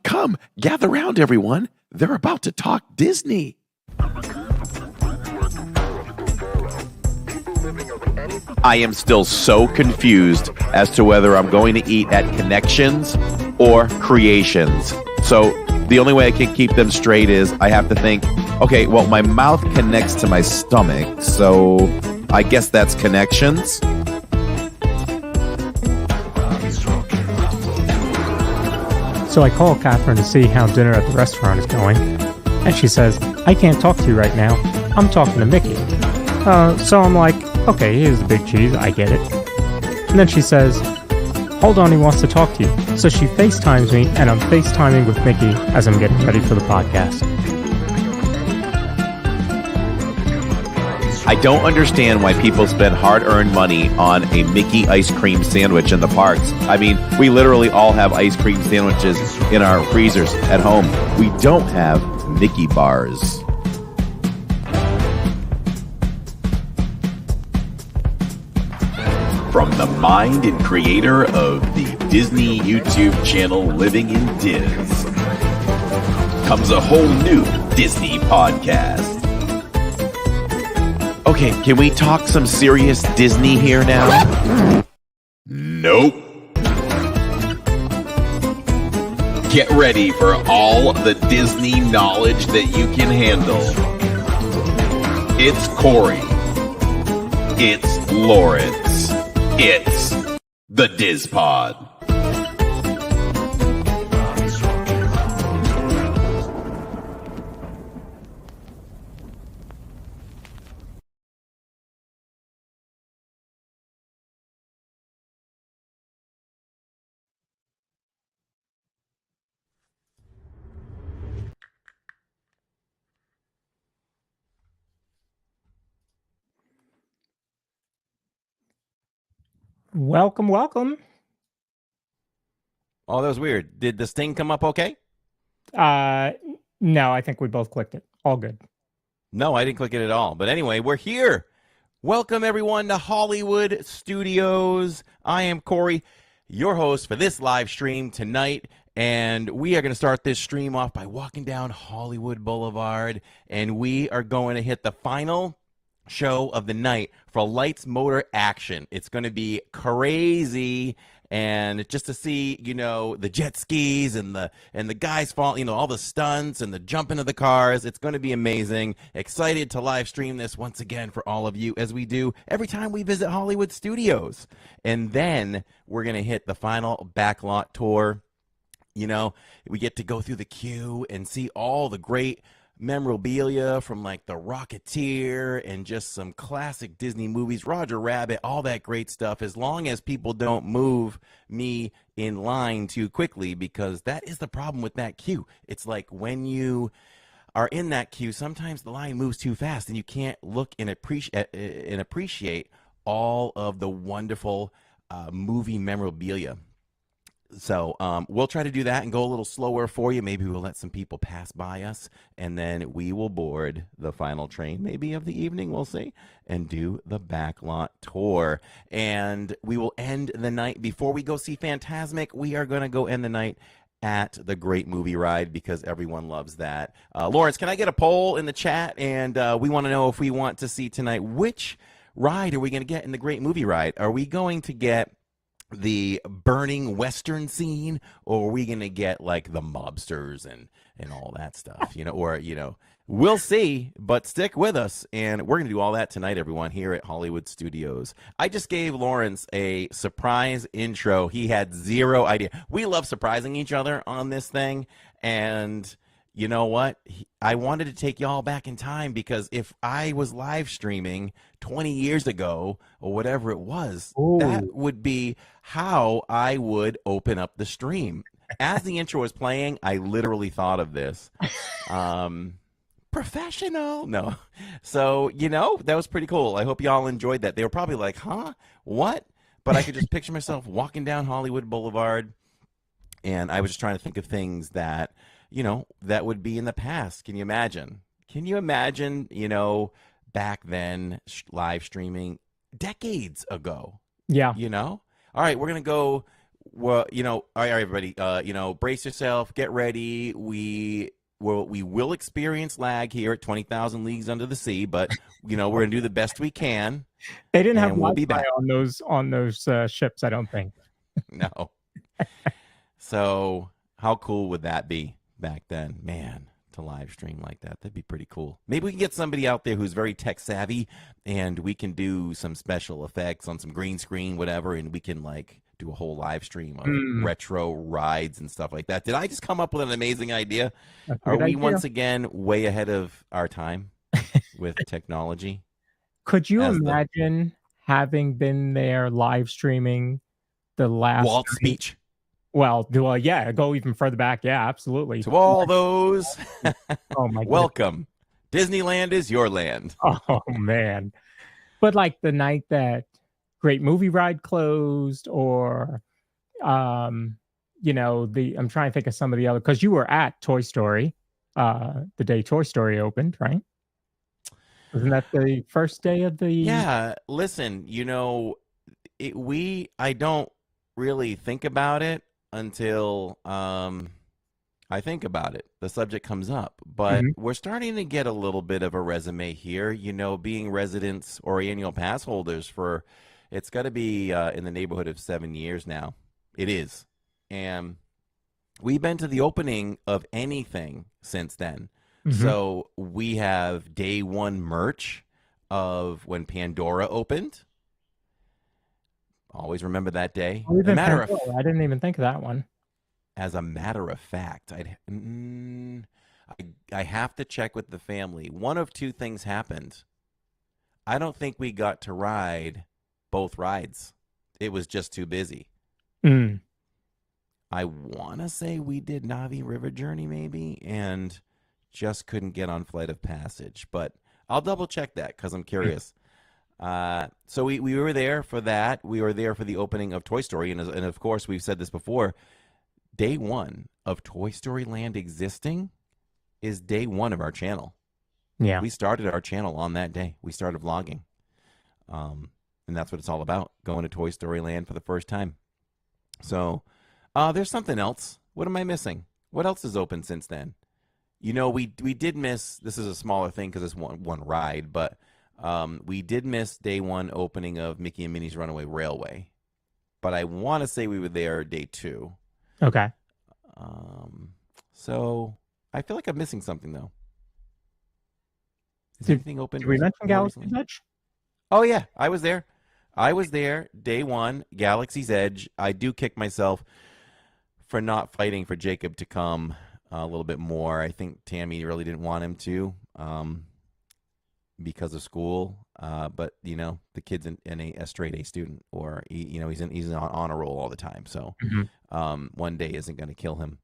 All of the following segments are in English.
Come, gather round, everyone. They're about to talk Disney. I am still so confused as to whether I'm going to eat at Connections or Creations. So the only way I can keep them straight is I have to think, okay, well, my mouth connects to my stomach, so I guess that's Connections. So I call Catherine to see how dinner at the restaurant is going, and she says, I can't talk to you right now. I'm talking to Mickey. So I'm like, okay, here's the big cheese, I get it. And then she says, hold on, he wants to talk to you. So she FaceTimes me, and I'm FaceTiming with Mickey as I'm getting ready for the podcast. I don't understand why people spend hard-earned money on a Mickey ice cream sandwich in the parks. I mean, we literally all have ice cream sandwiches in our freezers at home. We don't have Mickey bars. From the mind and creator of the Disney YouTube channel Living in Diz comes a whole new Disney podcast. Okay, can we talk some serious Disney here now? Nope. Get ready for all the Disney knowledge that you can handle. It's Corey. It's Lawrence. It's the DIZ Pod. Welcome. Oh, that was weird. Did this thing come up okay? No, I think we both clicked it. All good. No, I didn't click it at all. But anyway, we're here. Welcome, everyone, to Hollywood Studios. I am Corey, your host for this live stream tonight. And we are going to start this stream off by walking down Hollywood Boulevard. And we are going to hit the final show of the night for Lights, Motor, Action. It's going to be crazy. And just to see, you know, the jet skis and the guys fall, you know, all the stunts and the jumping of the cars. It's going to be amazing. Excited to live stream this once again for all of you, as we do every time we visit Hollywood Studios. And then we're going to hit the final backlot tour. You know, we get to go through the queue and see all the great memorabilia from like The Rocketeer and just some classic Disney movies, Roger Rabbit, all that great stuff, as long as people don't move me in line too quickly, because that is the problem with that queue. It's like when you are in that queue, sometimes the line moves too fast and you can't look and appreciate all of the wonderful movie memorabilia. So we'll try to do that and go a little slower for you. Maybe we'll let some people pass by us, and then we will board the final train, maybe of the evening, we'll see, and do the backlot tour. And we will end the night, before we go see Fantasmic, we are going to go end the night at the Great Movie Ride, because everyone loves that. Lawrence, can I get a poll in the chat? And we want to know if we want to see tonight, which ride are we going to get in the Great Movie Ride? Are we going to get the burning Western scene, or are we going to get like the mobsters and all that stuff, you know, or, you know, we'll see, but stick with us. And we're going to do all that tonight, everyone, here at Hollywood Studios. I just gave Lawrence a surprise intro. He had zero idea. We love surprising each other on this thing. And you know what? I wanted to take y'all back in time, because if I was live streaming 20 years ago or whatever it was, that would be how I would open up the stream. As the intro was playing, I literally thought of this. Professional. No. So, you know, that was pretty cool. I hope y'all enjoyed that. They were probably like, huh? What? But I could just picture myself walking down Hollywood Boulevard, and I was just trying to think of things that, you know, that would be in the past. Can you imagine? Can you imagine, you know, back then, live streaming decades ago? Yeah. You know? All right, we're going to go Well, all right, everybody, brace yourself, get ready. We will experience lag here at 20,000 Leagues Under the Sea, but we're going to do the best we can, They didn't have and we'll be Wi-Fi back. on those ships, I don't think. No. So how cool would that be back then? Man, to live stream like that, that'd be pretty cool. Maybe we can get somebody out there who's very tech savvy, and we can do some special effects on some green screen, whatever, and we can do a whole live stream of retro rides and stuff like that. Did I just come up with an amazing idea? Are we once again way ahead of our time with technology? Could you imagine having been there live streaming the last Walt's speech? Well, yeah, go even further back. Yeah, absolutely. To all those, oh my welcome. Disneyland is your land. Oh man. But like the night that Great Movie Ride closed, or I'm trying to think of some of the other, because you were at Toy Story the day Toy Story opened, right? Wasn't that the first day of the Yeah, listen, I don't really think about it until I think about it. The subject comes up, but we're starting to get a little bit of a resume here, being residents or annual pass holders for, it's got to be in the neighborhood of 7 years now. It is. And we've been to the opening of anything since then. So we have day one merch of when Pandora opened. Always remember that day. I didn't even think of that one. As a matter of fact, I have to check with the family. One of two things happened. I don't think we got to ride both rides. It was just too busy. I want to say we did Navi River Journey maybe, and just couldn't get on Flight of Passage. But I'll double check that because I'm curious. So we were there for that. We were there for the opening of Toy Story. And of course, we've said this before. Day one of Toy Story Land existing is day one of our channel. Yeah. We started our channel on that day. We started vlogging. And that's what it's all about, going to Toy Story Land for the first time. So there's something else. What am I missing? What else is open since then? We did miss, this is a smaller thing because it's one ride, but we did miss day one opening of Mickey and Minnie's Runaway Railway. But I want to say we were there day two. Okay. So I feel like I'm missing something, though. Is anything open? Did we mention Galaxy's Edge? Oh, yeah. I was there. Day one, Galaxy's Edge. I do kick myself for not fighting for Jacob to come a little bit more. I think Tammy really didn't want him to because of school. But, the kid's a straight A student, or, he's on honor roll all the time. So one day isn't going to kill him.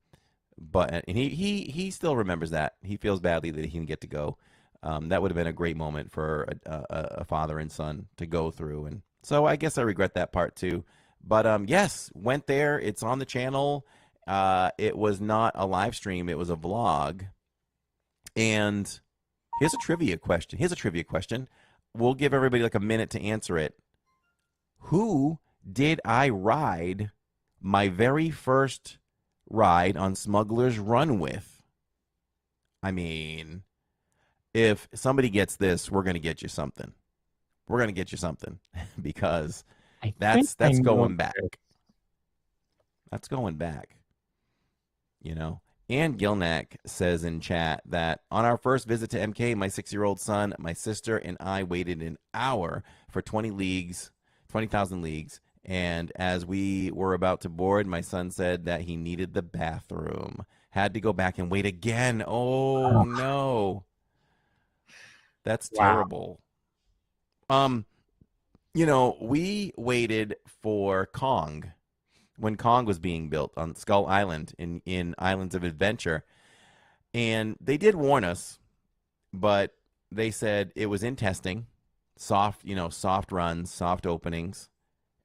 But and he still remembers that. He feels badly that he didn't get to go. That would have been a great moment for a father and son to go through. And so I guess I regret that part too. But yes, went there. It's on the channel. It was not a live stream. It was a vlog. And here's a trivia question. We'll give everybody like a minute to answer it. Who did I ride my very first ride on Smuggler's Run with? I mean, if somebody gets this, we're going to get you something. We're going to get you something because that's going back. That's going back. Ann Gilnack says in chat that on our first visit to MK, my 6-year-old son, my sister, and I waited an hour for 20,000 leagues. And as we were about to board, my son said that he needed the bathroom. Had to go back and wait again. Oh, no. That's terrible. We waited for Kong when Kong was being built on Skull Island in Islands of Adventure. And they did warn us, but they said it was in testing, soft runs, soft openings.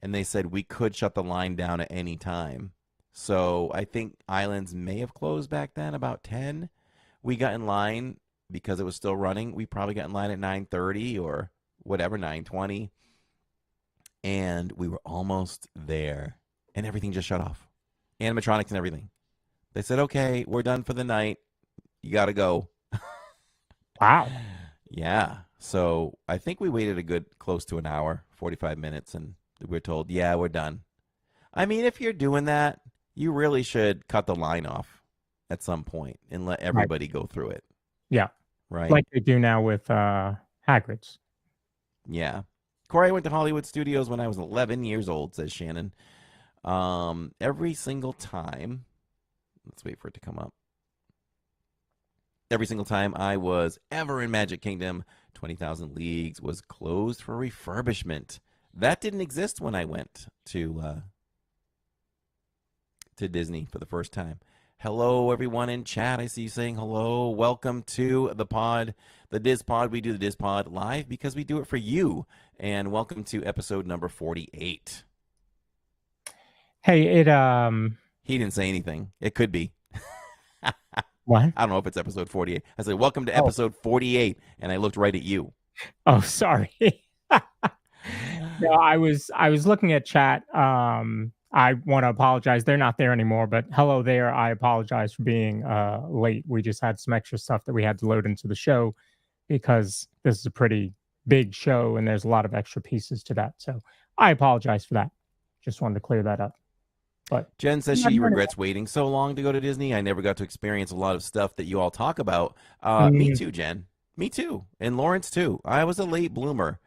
And they said we could shut the line down at any time. So I think Islands may have closed back then about 10. We got in line because it was still running. We probably got in line at 9:30 or whatever, 9:20. And we were almost there. and everything just shut off. Animatronics and everything. They said, okay, we're done for the night. You got to go. Wow. Yeah. So I think we waited a good close to an hour, 45 minutes, and we're told, yeah, we're done. I mean, if you're doing that, you really should cut the line off at some point and let everybody go through it. Yeah. Right. Like they do now with Hagrid's. Yeah. Corey, I went to Hollywood Studios when I was 11 years old, says Shannon. Every single time, let's wait for it to come up. Every single time I was ever in Magic Kingdom, 20,000 Leagues was closed for refurbishment. That didn't exist when I went to Disney for the first time. Hello, everyone in chat. I see you saying hello. Welcome to the pod, the DIZ Pod. We do the DIZ Pod live because we do it for you. And welcome to episode number 48. Hey, He didn't say anything. It could be. What? I don't know if it's episode 48. I said, welcome to episode 48. And I looked right at you. Oh, sorry. No, I was looking at chat. I want to apologize. They're not there anymore, but hello there. I apologize for being late. We just had some extra stuff that we had to load into the show because this is a pretty big show and there's a lot of extra pieces to that. So I apologize for that. Just wanted to clear that up. But Jen says she regrets waiting so long to go to Disney. I never got to experience a lot of stuff that you all talk about. Me too, Jen. Me too. And Lawrence too. I was a late bloomer.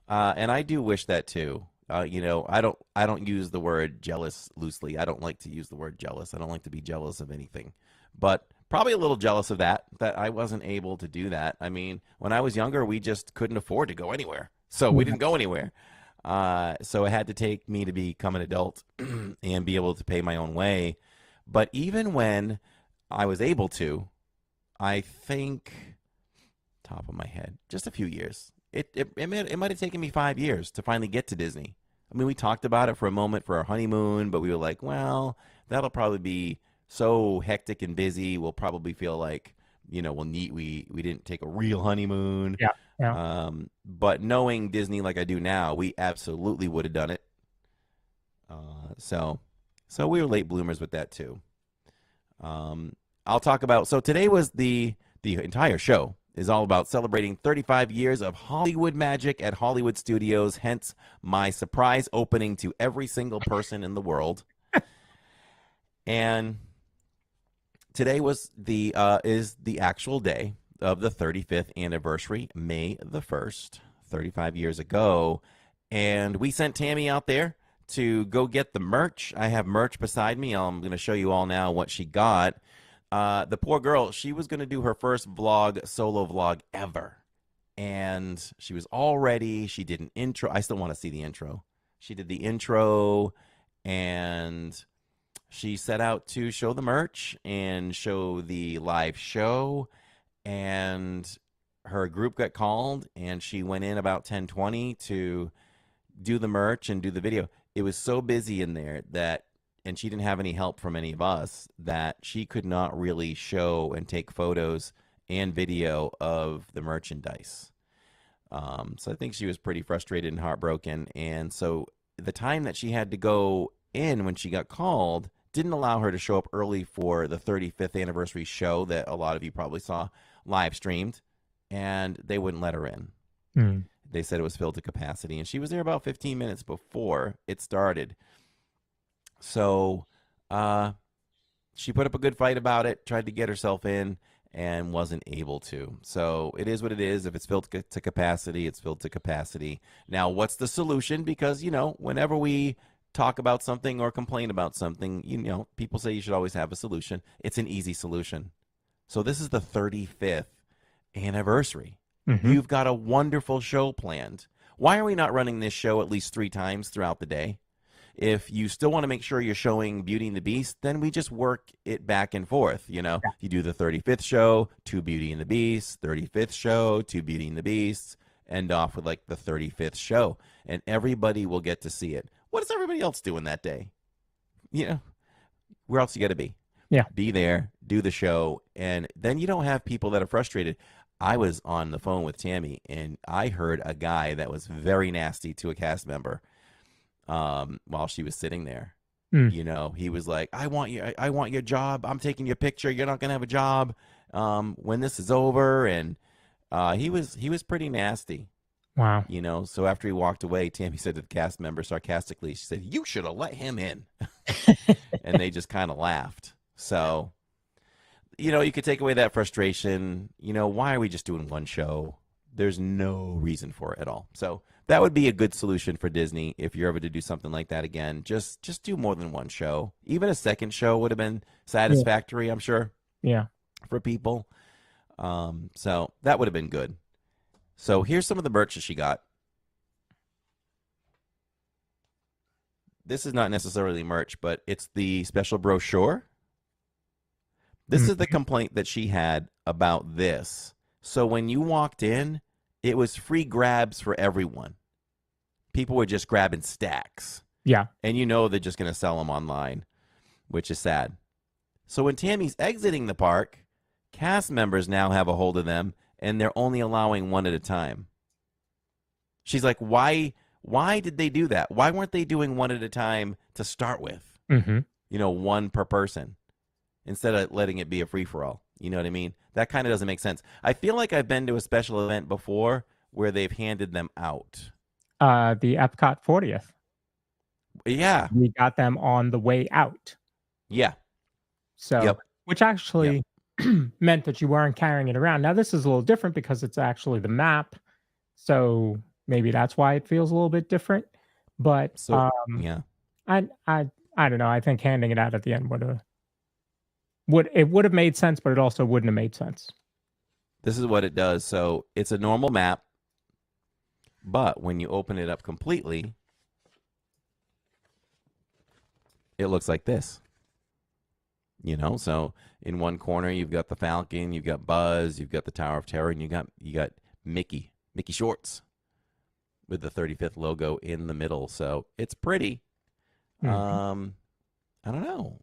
And I do wish that too. I don't use the word jealous loosely. I don't like to use the word jealous. I don't like to be jealous of anything. But probably a little jealous of that I wasn't able to do that. I mean, when I was younger, we just couldn't afford to go anywhere. So we didn't go anywhere. So it had to take me to become an adult and be able to pay my own way. But even when I was able to, I think, top of my head, just a few years. It might have taken me 5 years to finally get to Disney. I mean, we talked about it for a moment for our honeymoon, but we were like, well, that'll probably be so hectic and busy. We'll probably feel like, we didn't take a real honeymoon. Yeah. But knowing Disney like I do now, we absolutely would have done it. So we were late bloomers with that too. I'll talk about, so today was the entire show is all about celebrating 35 years of Hollywood magic at Hollywood Studios, hence my surprise opening to every single person in the world. And today is the actual day of the 35th anniversary, May the 1st, 35 years ago. And we sent Tammy out there to go get the merch. I have merch beside me. I'm going to show you all now what she got. The poor girl, she was going to do her first solo vlog ever. And she was all ready. She did an intro. I still want to see the intro. She did the intro and she set out to show the merch and show the live show. And her group got called and she went in about 10:20 to do the merch and do the video. It was so busy in there and she didn't have any help from any of us, that she could not really show and take photos and video of the merchandise. So I think she was pretty frustrated and heartbroken. And so the time that she had to go in when she got called didn't allow her to show up early for the 35th anniversary show that a lot of you probably saw live streamed, and they wouldn't let her in. They said it was filled to capacity, and she was there about 15 minutes before it started. So she put up a good fight about it, tried to get herself in, and wasn't able to. So it is what it is. If it's filled to capacity, it's filled to capacity. Now, what's the solution? Because, whenever we talk about something or complain about something, people say you should always have a solution. It's an easy solution. So this is the 35th anniversary. You've got a wonderful show planned. Why are we not running this show at least 3 times throughout the day? If you still want to make sure you're showing Beauty and the Beast, then we just work it back and forth. You do the 35th show, 2 Beauty and the Beast, 35th show, 2 Beauty and the Beasts, end off with like the 35th show, and everybody will get to see it. What is everybody else doing that day? Where else you got to be? Yeah. Be there, do the show, and then you don't have people that are frustrated. I was on the phone with Tammy, and I heard a guy that was very nasty to a cast member while she was sitting there. Mm. You know, he was like, I want you, I want your job. I'm taking your picture. You're not gonna have a job when this is over. And he was pretty nasty. Wow. You know, so after he walked away, Tammy said to the cast member sarcastically, she said, "You should have let him in." And they just kind of laughed. So, you know, you could take away that frustration. You know, why are we just doing one show? There's no reason for it at all. So that would be a good solution for Disney if you're ever to do something like that again. Just do more than one show. Even a second show would have been satisfactory, I'm sure, Yeah. for people. So that would have been good. So here's some of the merch that she got. This is not necessarily merch, but it's the special brochure. This is the complaint that she had about this. So when you walked in, it was free grabs for everyone. People were just grabbing stacks. Yeah. And you know they're just going to sell them online, which is sad. So when Tammy's exiting the park, cast members now have a hold of them, and they're only allowing one at a time. She's like, why did they do that? Why weren't they doing one at a time to start with? Mm-hmm. You know, one per person instead of letting it be a free-for-all. You know what I mean? That kind of doesn't make sense. I feel like I've been to a special event before where they've handed them out. The Epcot 40th. Yeah. We got them on the way out. Yeah. So, which actually meant that you weren't carrying it around. Now, this is a little different because it's actually the map. So maybe that's why it feels a little bit different. But So, yeah. I don't know. I think handing it out at the end would have made sense, but it also wouldn't have made sense. This is what it does. So it's a normal map, but when you open it up completely, it looks like this. You know, so in one corner you've got the Falcon, you've got Buzz, you've got the Tower of Terror, and you got Mickey Shorts with the 35th logo in the middle. So it's pretty. Mm-hmm. I don't know.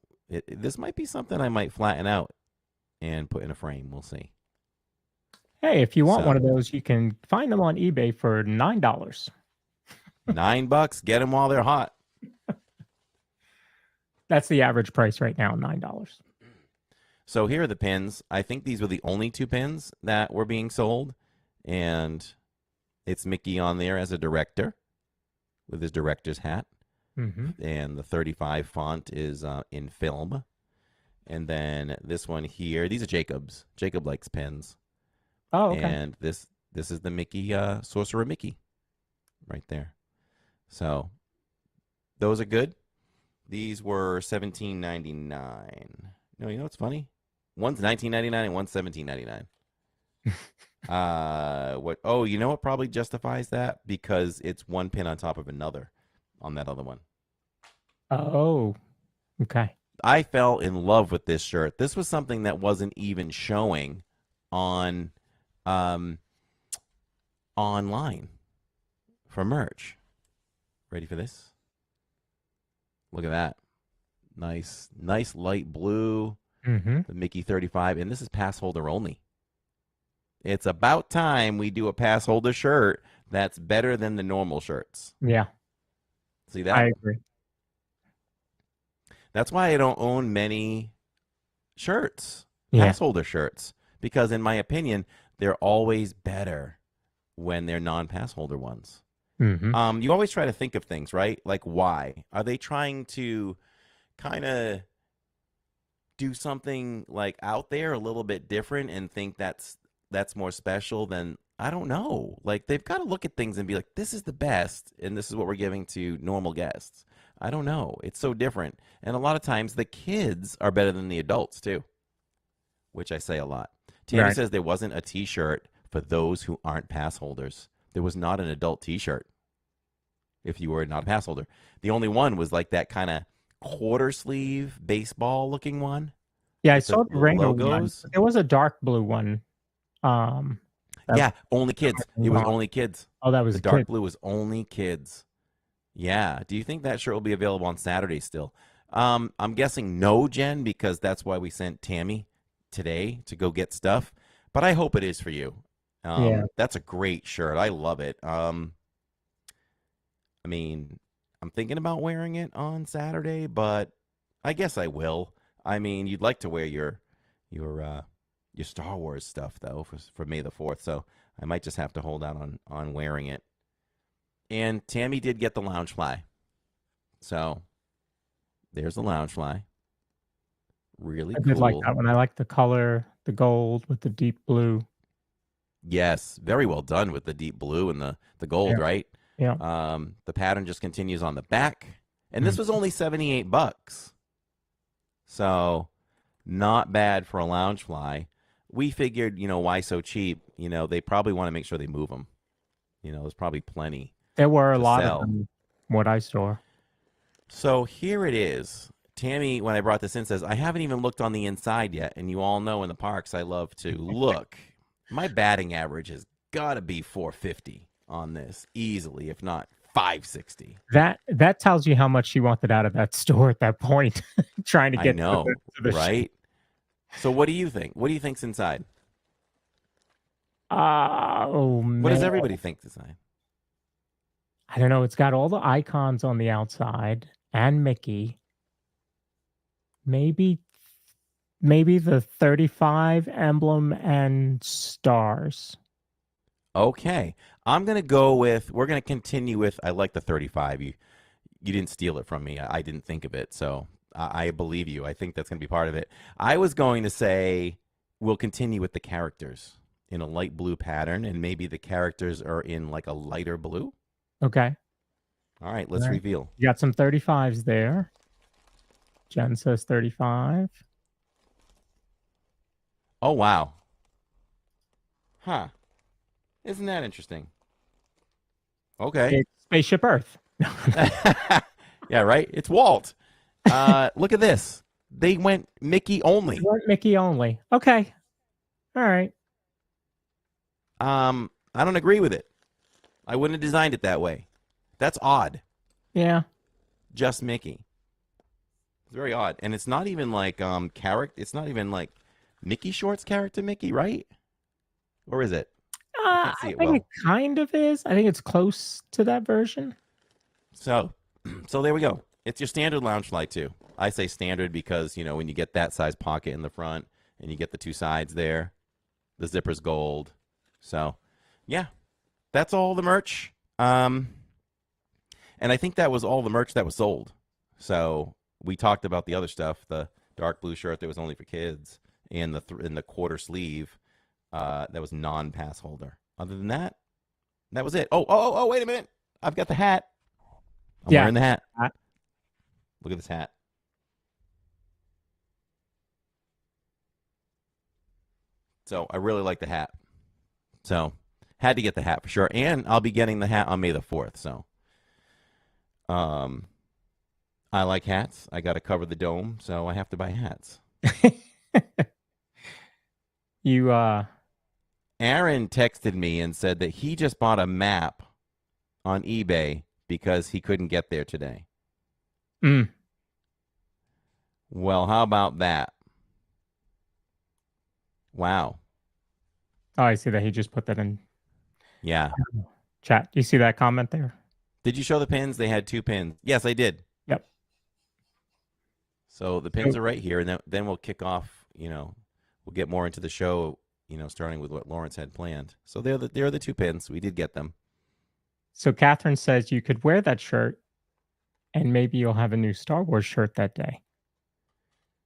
This might be something I might flatten out and put in a frame. We'll see. Hey, if you want one of those, you can find them on eBay for $9. $9. Get them while they're hot. That's the average price right now, $9. So here are the pins. I think these were the only two pins that were being sold. And it's Mickey on there as a director with his director's hat. Mm-hmm. And the 35 font is in film. And then this one here, these are Jacob's. Jacob likes pins. Oh, okay. And this is the Mickey, Sorcerer Mickey right there. So those are good. These were $17.99. No, you know what's funny? One's $19.99 and one's $17.99. What? Oh, you know what probably justifies that? Because it's one pin on top of another on that other one. Oh, okay. I fell in love with this shirt. This was something that wasn't even showing on online for merch. Ready for this? Look at that. Nice light blue. Mm-hmm. The Mickey 35. And this is pass holder only. It's about time we do a pass holder shirt that's better than the normal shirts. Yeah. See that? I agree. That's why I don't own many shirts, pass holder shirts, because in my opinion, they're always better when they're non-pass holder ones. Mm-hmm. You always try to think of things, right? Like, why? Are they trying to kind of do something like out there a little bit different and think that's more special than, I don't know. Like, they've got to look at things and be like, this is the best, and this is what we're giving to normal guests. I don't know. It's so different. And a lot of times the kids are better than the adults too, which I say a lot. Tammy says there wasn't a T-shirt for those who aren't pass holders. There was not an adult T-shirt if you were not a pass holder. The only one was like that kind of quarter sleeve baseball looking one. Yeah, I saw the rainbow logos. one. There was a dark blue one. Yeah, only kids. It was only kids. Oh, that was the dark blue was only kids. Yeah. Do you think that shirt will be available on Saturday still? I'm guessing no, Jen, because that's why we sent Tammy today to go get stuff. But I hope it is for you. That's a great shirt. I love it. I mean, I'm thinking about wearing it on Saturday, but I guess I will. I mean, you'd like to wear your Star Wars stuff though for May the 4th, so I might just have to hold out on wearing it. And Tammy did get the Loungefly, so there's the Loungefly. Really I cool. did like that one. I like the color, the gold with the deep blue. Yes, very well done with the deep blue and the gold, Yeah. right? Yeah. The pattern just continues on the back, and this was only $78, so not bad for a Loungefly. We figured, why so cheap? They probably want to make sure they move them. There's probably plenty. There were a to lot sell. of them. What I saw. So here it is. Tammy, when I brought this in, says, I haven't even looked on the inside yet. And you all know in the parks, I love to look. My batting average has got to be 450 on this easily, if not 560. That tells you how much she wanted out of that store at that point, trying to get I know, to the right? So what do you think? What do you think's inside? Oh, man. What does everybody think inside? I don't know. It's got all the icons on the outside and Mickey. Maybe the 35 emblem and stars. Okay. We're going to continue with, I like the 35. You didn't steal it from me. I didn't think of it. So I believe you. I think that's going to be part of it. I was going to say we'll continue with the characters in a light blue pattern, and maybe the characters are in like a lighter blue. Okay. All right, let's reveal. You got some 35s there. Jen says 35. Oh, wow. Huh. Isn't that interesting? Okay. It's Spaceship Earth. Yeah, right? It's Walt. Look at this. They went Mickey only. They went Mickey only. Okay. All right. I don't agree with it. I wouldn't have designed it that way. That's odd. Yeah. Just Mickey. It's very odd. And it's not even like character. It's not even like Mickey Short's character Mickey, right? Or is it? I think it kind of is. I think it's close to that version. So there we go. It's your standard Loungefly too. I say standard because, when you get that size pocket in the front and you get the two sides there, the zipper's gold. So, yeah, that's all the merch. And I think that was all the merch that was sold. So we talked about the other stuff, the dark blue shirt that was only for kids, and the quarter sleeve that was non-pass holder. Other than that, that was it. Oh, wait a minute. I've got the hat. I'm wearing the hat. Look at this hat. So I really like the hat. So had to get the hat for sure. And I'll be getting the hat on May the 4th. So I like hats. I got to cover the dome, so I have to buy hats. Aaron texted me and said that he just bought a map on eBay because he couldn't get there today. Well, how about that? Wow. Oh, I see that he just put that in. Yeah. Chat. You see that comment there? Did you show the pins? They had 2 pins. Yes, I did. Yep. So the pins are right here, and then we'll kick off. We'll get more into the show. Starting with what Lawrence had planned. So they're the 2 pins. We did get them. So Catherine says you could wear that shirt, and maybe you'll have a new Star Wars shirt that day.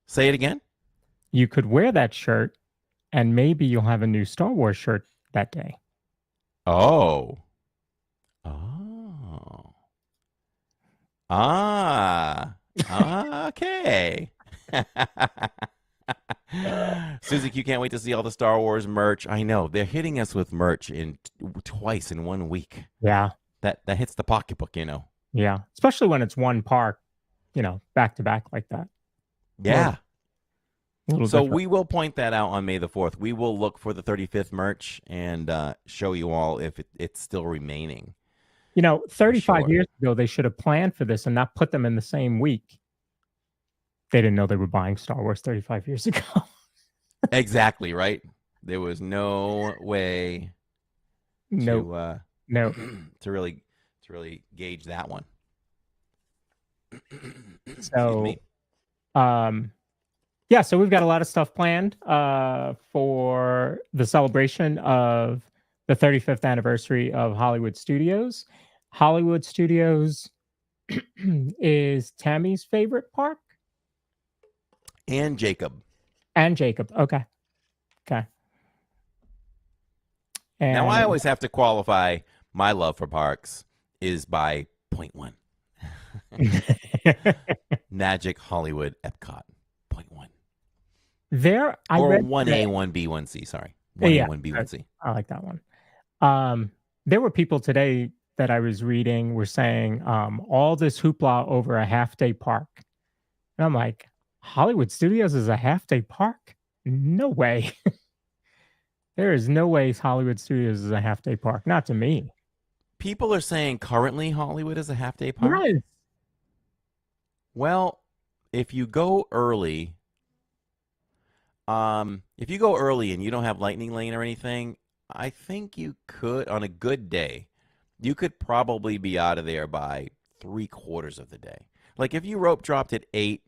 Say it again. You could wear that shirt, and maybe you'll have a new Star Wars shirt that day. Oh. Okay. Susie Q can't wait to see all the Star Wars merch. I know. They're hitting us with merch twice in 1 week. Yeah. That hits the pocketbook, Yeah. Especially when it's one park, back to back like that. Yeah. So different. we will point that out on May the 4th. We will look for the 35th merch and show you all if it's still remaining. 35 years ago, they should have planned for this and not put them in the same week. They didn't know they were buying Star Wars 35 years ago. Exactly, right? There was no way No. to really gauge that one. Excuse So, me. yeah, so we've got a lot of stuff planned for the celebration of the 35th anniversary of Hollywood Studios. Hollywood Studios is Tammy's favorite park And Jacob. and Jacob. Okay. Okay. Now, I And always have to qualify my love for parks is by 0.1. Magic Hollywood Epcot. 0.1. there, I Or read 1A, today- 1B, 1C. Sorry. 1A, Yeah, 1B, 1C. I like that one. There were people today that I was reading were saying all this hoopla over a half-day park. And I'm like, Hollywood Studios is a half-day park? No way. There is no way Hollywood Studios is a half-day park. Not to me. People are saying currently Hollywood is a half-day park. Yes. Well, if you go early, and you don't have Lightning Lane or anything, I think you could, on a good day, you could probably be out of there by 3/4 of the day. Like if you rope dropped at 8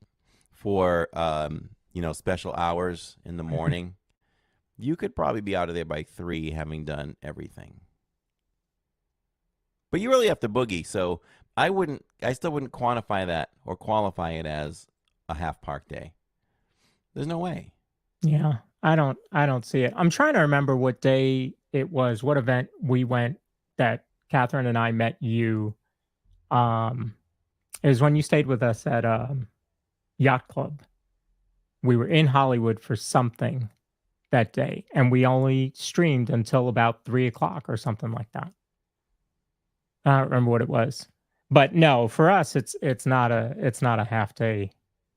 for special hours in the morning, you could probably be out of there by 3 having done everything. But you really have to boogie, so I still wouldn't quantify that or qualify it as a half park day. There's no way. Yeah, I don't see it. I'm trying to remember what day it was, what event we went that Catherine and I met you. It was when you stayed with us at Yacht Club. We were in Hollywood for something that day, and we only streamed until about 3 o'clock or something like that. I don't remember what it was, but no, for us, it's not a half day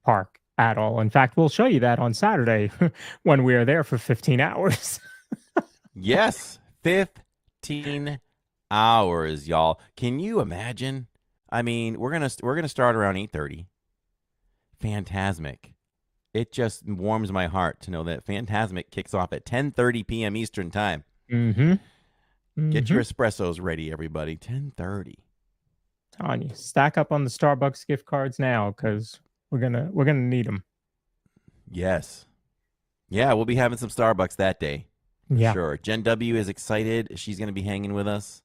park at all. In fact, we'll show you that on Saturday when we are there for 15 hours. Yes, 15 hours, y'all. Can you imagine? I mean, we're gonna start around 8:30. Phantasmic. It just warms my heart to know that Phantasmic kicks off at 10:30 p.m. Eastern time. Get your espressos ready, everybody. 10:30. Telling you, stack up on the Starbucks gift cards now because we're gonna need them. Yes. Yeah, we'll be having some Starbucks that day. Yeah. Sure. Jen W is excited. She's going to be hanging with us.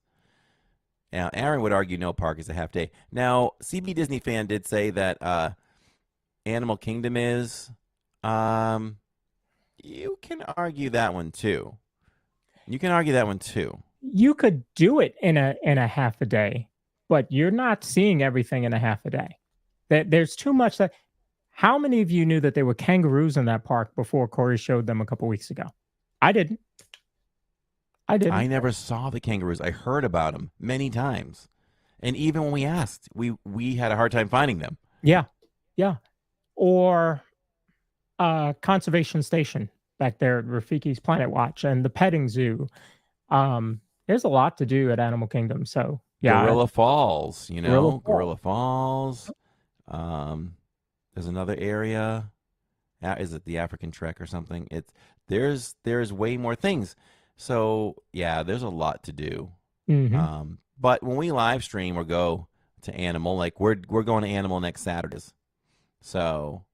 Now, Aaron would argue no park is a half day. Now, CB Disney fan did say that Animal Kingdom is. You can argue that one too. You could do it in a half a day, but you're not seeing everything in a half a day. There's too much that. How many of you knew that there were kangaroos in that park before Corey showed them a couple weeks ago? I didn't. I never saw the kangaroos. I heard about them many times. And even when we asked, we had a hard time finding them. Yeah. Yeah. Or conservation station back there at Rafiki's Planet Watch and the petting zoo. There's a lot to do at Animal Kingdom. So yeah. Gorilla Falls, Gorilla Falls. There's another area. Is it the African Trek or something? There's way more things. So yeah, there's a lot to do. But when we live stream or go to Animal, like we're going to Animal next Saturdays. So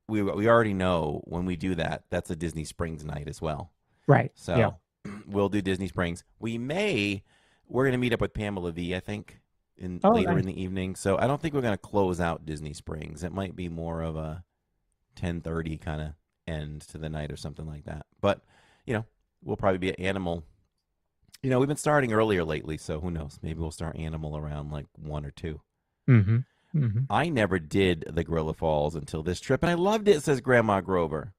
we already know when we do that, that's a Disney Springs night as well. Right. So yeah. We'll do Disney Springs. We're going to meet up with Pamela V, I think, later in the evening. So I don't think we're going to close out Disney Springs. It might be more of a 10:30 kind of end to the night or something like that. But, we'll probably be at Animal. We've been starting earlier lately, so who knows? Maybe we'll start Animal around like 1 or 2. I never did the Gorilla Falls until this trip, and I loved it, says Grandma Grover.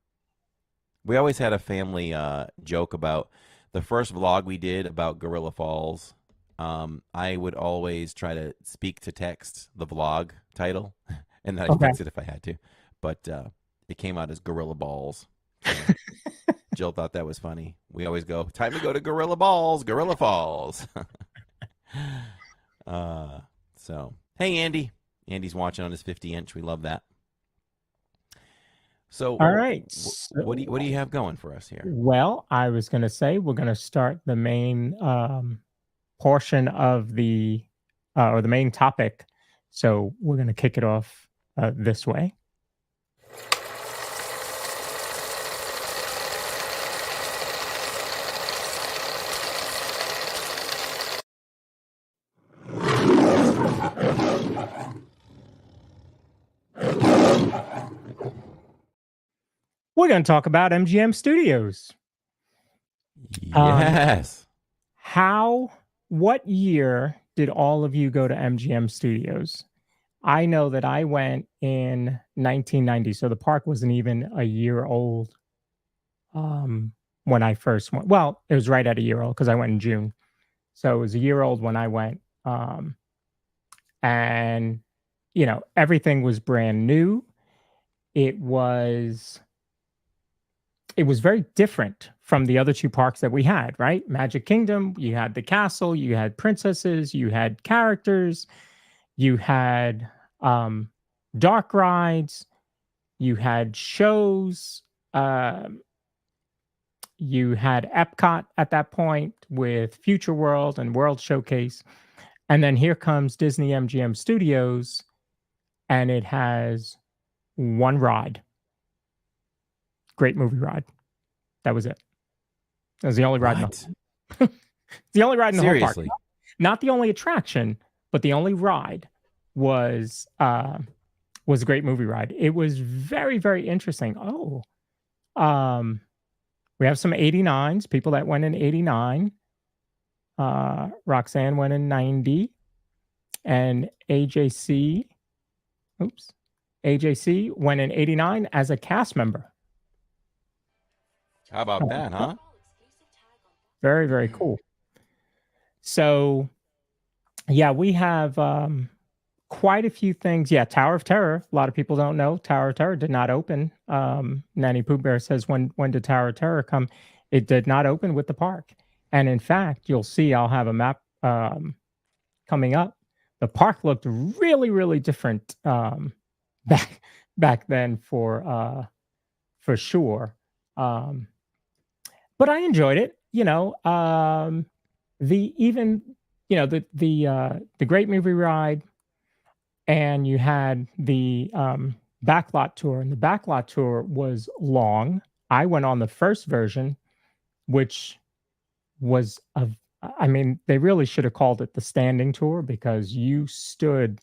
We always had a family joke about the first vlog we did about Gorilla Falls. I would always try to speak to text the vlog title, and then I'd fix it if I had to. But it came out as Gorilla Balls. So Jill thought that was funny. We always go, time to go to Gorilla Falls. So, hey, Andy. Andy's watching on his 50-inch. We love that. So, all right. What do you have going for us here? Well, I was going to say we're going to start the main portion of the or the main topic. So we're going to kick it off this way. We're going to talk about MGM Studios. Yes. What year did all of you go to MGM Studios? I know that I went in 1990, so the park wasn't even a year old when I first went. Well, it was right at a year old because I went in June. So it was a year old when I went. And, everything was brand new. It was very different from the other two parks that we had, right? Magic Kingdom, you had the castle, you had princesses, you had characters, you had dark rides, you had shows, you had Epcot at that point with Future World and World Showcase. And then here comes Disney MGM Studios, and it has one ride. Great Movie Ride. That was it. That was the only ride. The only ride in the whole park. Not the only attraction, but the only ride was a Great Movie Ride. It was very, very interesting. We have some 89s, people that went in 89. Roxanne went in 90. And AJC went in 89 as a cast member. How about that, huh? Very, very cool. So, yeah, we have quite a few things. Yeah, Tower of Terror. A lot of people don't know Tower of Terror did not open. Nanny Pooh Bear says, when did Tower of Terror come? It did not open with the park. And in fact, you'll see I'll have a map coming up. The park looked really, really different back then for sure. But I enjoyed it. The Great Movie Ride, and you had the backlot tour, and the backlot tour was long. I went on the first version, which was they really should have called it the standing tour, because you stood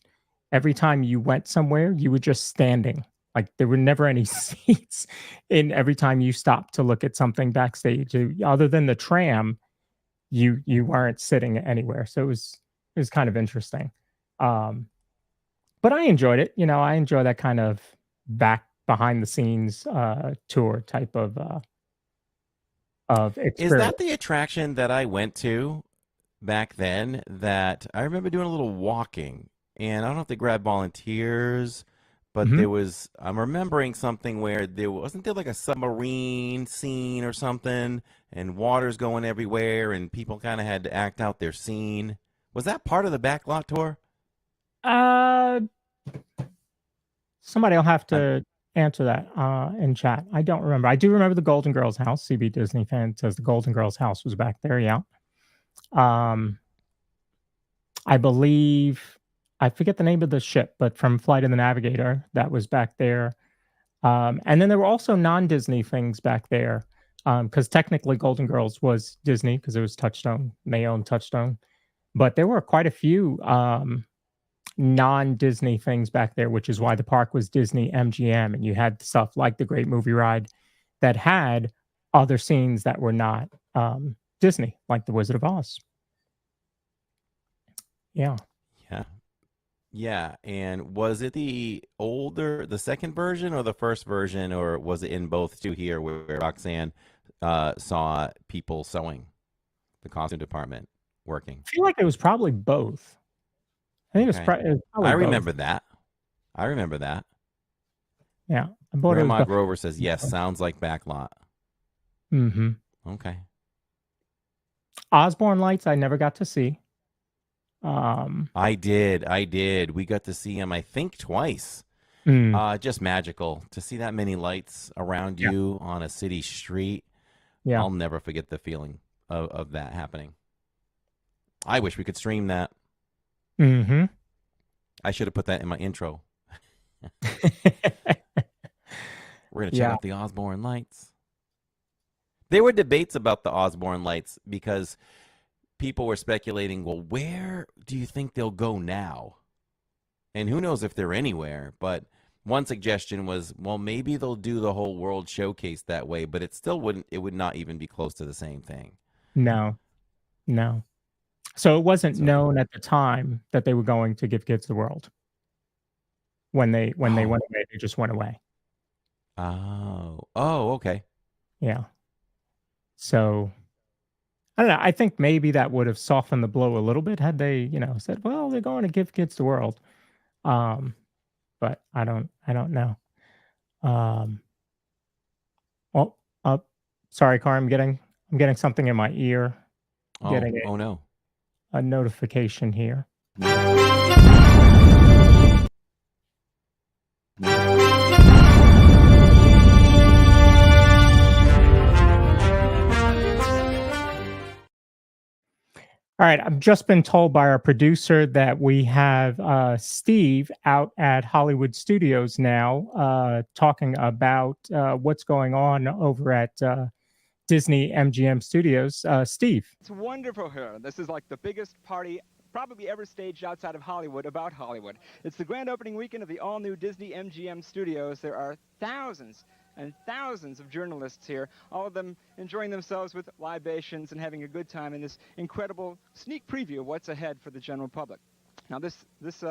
every time you went somewhere, you were just standing. Like there were never any seats in every time you stopped to look at something backstage. Other than the tram, you weren't sitting anywhere. So it was kind of interesting. But I enjoyed it. I enjoy that kind of back behind the scenes tour type of experience. Is that the attraction that I went to back then that I remember doing a little walking? And I don't know if they grabbed volunteers, but I'm remembering something where wasn't there like a submarine scene or something, and water's going everywhere, and people kind of had to act out their scene. Was that part of the backlot tour? Somebody will have to answer that in chat. I don't remember. I do remember the Golden Girls house. CB Disney fan says the Golden Girls house was back there. Yeah. I believe, I forget the name of the ship, but from Flight of the Navigator, that was back there. And then there were also non-Disney things back there, because technically Golden Girls was Disney because it was Touchstone. They owned Touchstone. But there were quite a few non-Disney things back there, which is why the park was Disney MGM, and you had stuff like the Great Movie Ride that had other scenes that were not Disney, like the Wizard of Oz. Yeah. And was it the second version or the first version, or was it in both two here where Roxanne saw people sewing, the costume department working? I feel like it was probably both. I think it was probably I remember that. Yeah. Grandma Grover says, yes, sounds like backlot. Mm-hmm. Okay. Osborne Lights, I never got to see. I did. We got to see him, I think, twice. Just magical to see that many lights around you on a city street. Yeah. I'll never forget the feeling of that happening. I wish we could stream that. Mm-hmm. I should have put that in my intro. We're going to check out the Osborne Lights. There were debates about the Osborne Lights because people were speculating, well, where do you think they'll go now? And who knows if they're anywhere, but one suggestion was, well, maybe they'll do the whole world showcase that way, but it would not even be close to the same thing. No. So it wasn't known at the time that they were going to give kids the world. When they went away, they just went away. Oh, okay. Yeah. So I don't know. I think maybe that would have softened the blow a little bit had they, said, well, they're going to give kids the world. But I don't know. Sorry, Car, I'm getting something in my ear. Oh no. A notification here. All right, I've just been told by our producer that we have Steve out at Hollywood Studios now talking about what's going on over at Disney MGM Studios. Steve. It's wonderful here. This is like the biggest party probably ever staged outside of Hollywood about Hollywood. It's the grand opening weekend of the all-new Disney MGM Studios. There are thousands and thousands of journalists here, all of them enjoying themselves with libations and having a good time in this incredible sneak preview of what's ahead for the general public. Now, this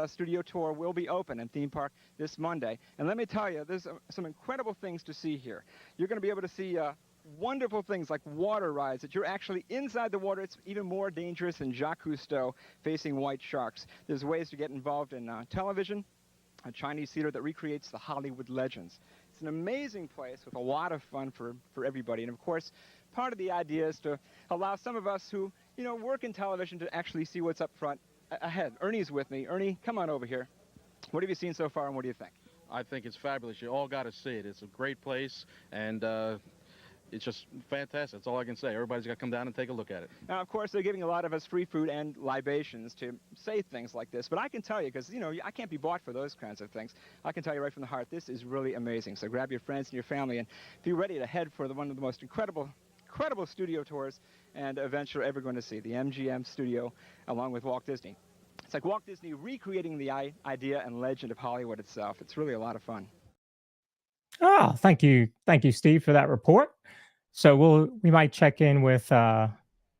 studio tour will be open in Theme Park this Monday, and let me tell you, there's some incredible things to see here. You're going to be able to see wonderful things like water rides that you're actually inside the water. It's even more dangerous than Jacques Cousteau facing white sharks. There's ways to get involved in television, a Chinese theater that recreates the Hollywood legends. It's an amazing place with a lot of fun for everybody. And of course, part of the idea is to allow some of us who, work in television to actually see what's up front ahead. Ernie's with me. Ernie, come on over here. What have you seen so far and what do you think? I think it's fabulous. You all got to see it. It's a great place and it's just fantastic. That's all I can say. Everybody's got to come down and take a look at it. Now, of course, they're giving a lot of us free food and libations to say things like this. But I can tell you, because, I can't be bought for those kinds of things. I can tell you right from the heart, this is really amazing. So grab your friends and your family and be ready to head for one of the most incredible studio tours and events you're ever going to see, the MGM Studio, along with Walt Disney. It's like Walt Disney recreating the idea and legend of Hollywood itself. It's really a lot of fun. Oh, thank you, Steve, for that report. So we might check in with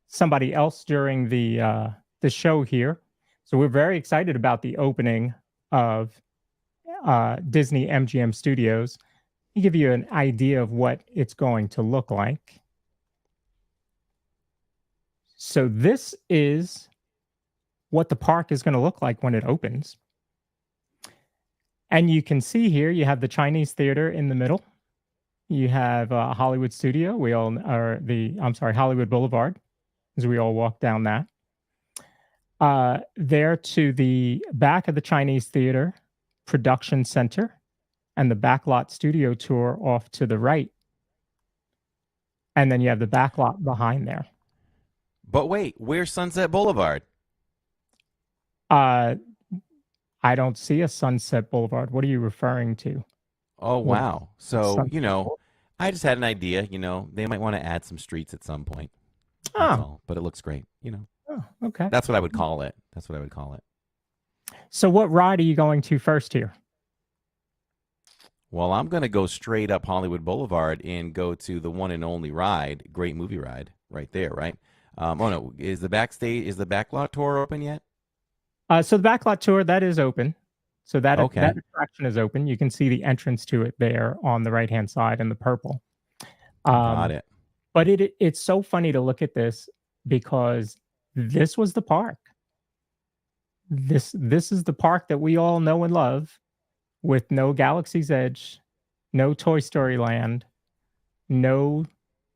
somebody else during the show here. So we're very excited about the opening of Disney MGM Studios. To give you an idea of what it's going to look like. So this is what the park is going to look like when it opens. And you can see here, you have the Chinese theater in the middle. You have Hollywood Studio. Hollywood Boulevard, as we all walk down that. There to the back of the Chinese Theater, Production Center, and the Backlot Studio Tour off to the right. And then you have the backlot behind there. But wait, where's Sunset Boulevard? I don't see a Sunset Boulevard. What are you referring to? Oh, wow. So, Sunset I just had an idea, they might want to add some streets at some point. That's all. But it looks great, Oh, okay. That's what I would call it. So what ride are you going to first here? Well, I'm going to go straight up Hollywood Boulevard and go to the one and only ride, great movie ride, right there, right? No, is the backlot tour open yet? So the backlot tour, that is open. So that attraction is open. You can see the entrance to it there on the right-hand side in the purple. Got it. But it's so funny to look at this because this was the park. This is the park that we all know and love, with no Galaxy's Edge, no Toy Story Land, no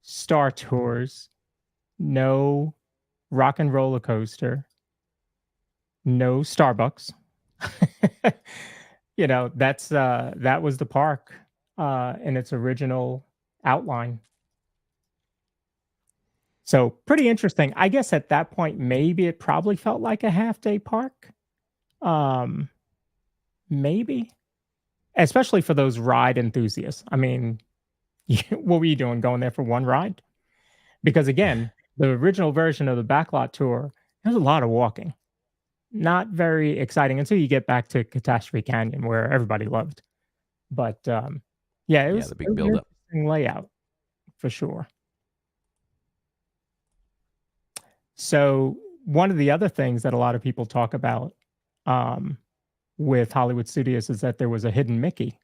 Star Tours, no Rock and Roller Coaster, no Starbucks. That was the park in its original outline. So pretty interesting. I guess at that point, maybe it probably felt like a half-day park. maybe, especially for those ride enthusiasts. I mean, what were you doing going there for one ride? Because again, the original version of the backlot tour, there's a lot of walking. Not very exciting until you get back to Catastrophe Canyon, where everybody loved. But yeah, it was, the it big was an buildup. interesting layout for sure. So one of the other things that a lot of people talk about with Hollywood Studios is that there was a hidden Mickey.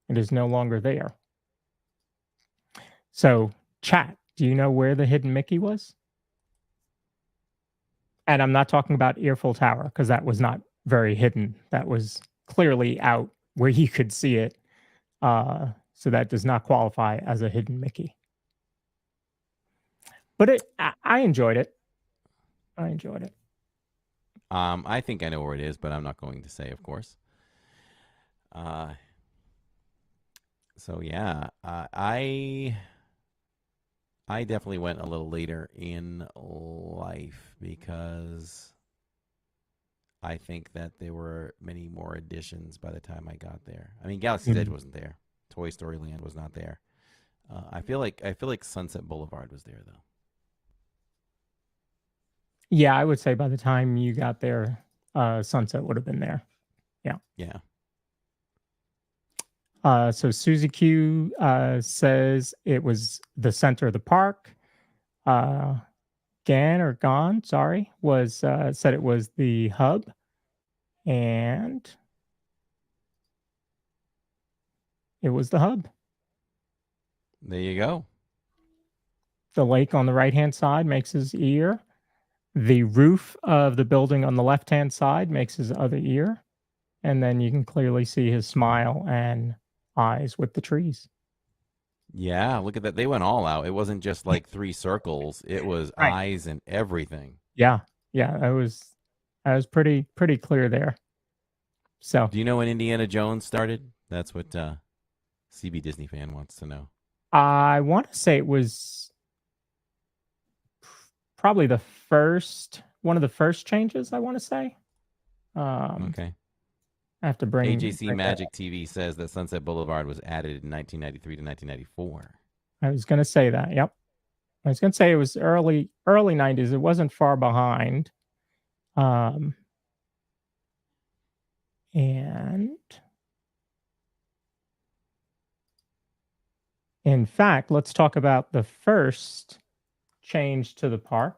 It is no longer there. So, chat, do you know where the hidden Mickey was? And I'm not talking about Earful Tower, because that was not very hidden. That was clearly out where you could see it. So that does not qualify as a hidden Mickey. But I enjoyed it. I enjoyed it. I think I know where it is, but I'm not going to say, of course. So yeah, I definitely went a little later in life because I think that there were many more additions by the time I got there. I mean, Galaxy's Edge wasn't there. Toy Story Land was not there. I feel like Sunset Boulevard was there though. Yeah, I would say by the time you got there, Sunset would have been there. Yeah. Yeah. So Susie Q says it was the center of the park. Gone, sorry, was said it was the hub. And it was the hub. There you go. The lake on the right-hand side makes his ear. The roof of the building on the left-hand side makes his other ear. And then you can clearly see his smile and eyes with the trees. Yeah, look at that. They went all out. It wasn't just like 3 circles. It was Right. eyes and everything. Yeah. I was pretty clear there. So Do you know when Indiana Jones started? That's what CB Disney fan wants to know. I want to say it was probably one of the first changes, I want to say. Okay. I have to bring AJC Magic TV says that Sunset Boulevard was added in 1993 to 1994. I was going to say that. Yep. I was going to say it was early 90s. It wasn't far behind. And in fact, let's talk about the first change to the park.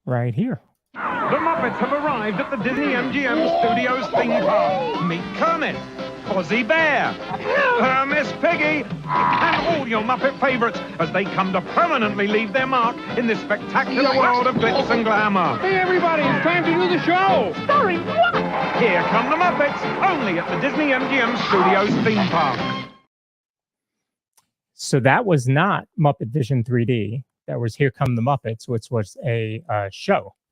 Right here. The Muppets have arrived at the Disney MGM Studios theme park. Meet Kermit, Fozzie Bear, Miss Piggy, and all your Muppet favorites as they come to permanently leave their mark in this spectacular world of glitz and glamour. Hey, everybody, it's time to do the show. Sorry, what? Here come the Muppets, only at the Disney MGM Studios theme park. So that was not Muppet Vision 3D. That was Here Come the Muppets, which was a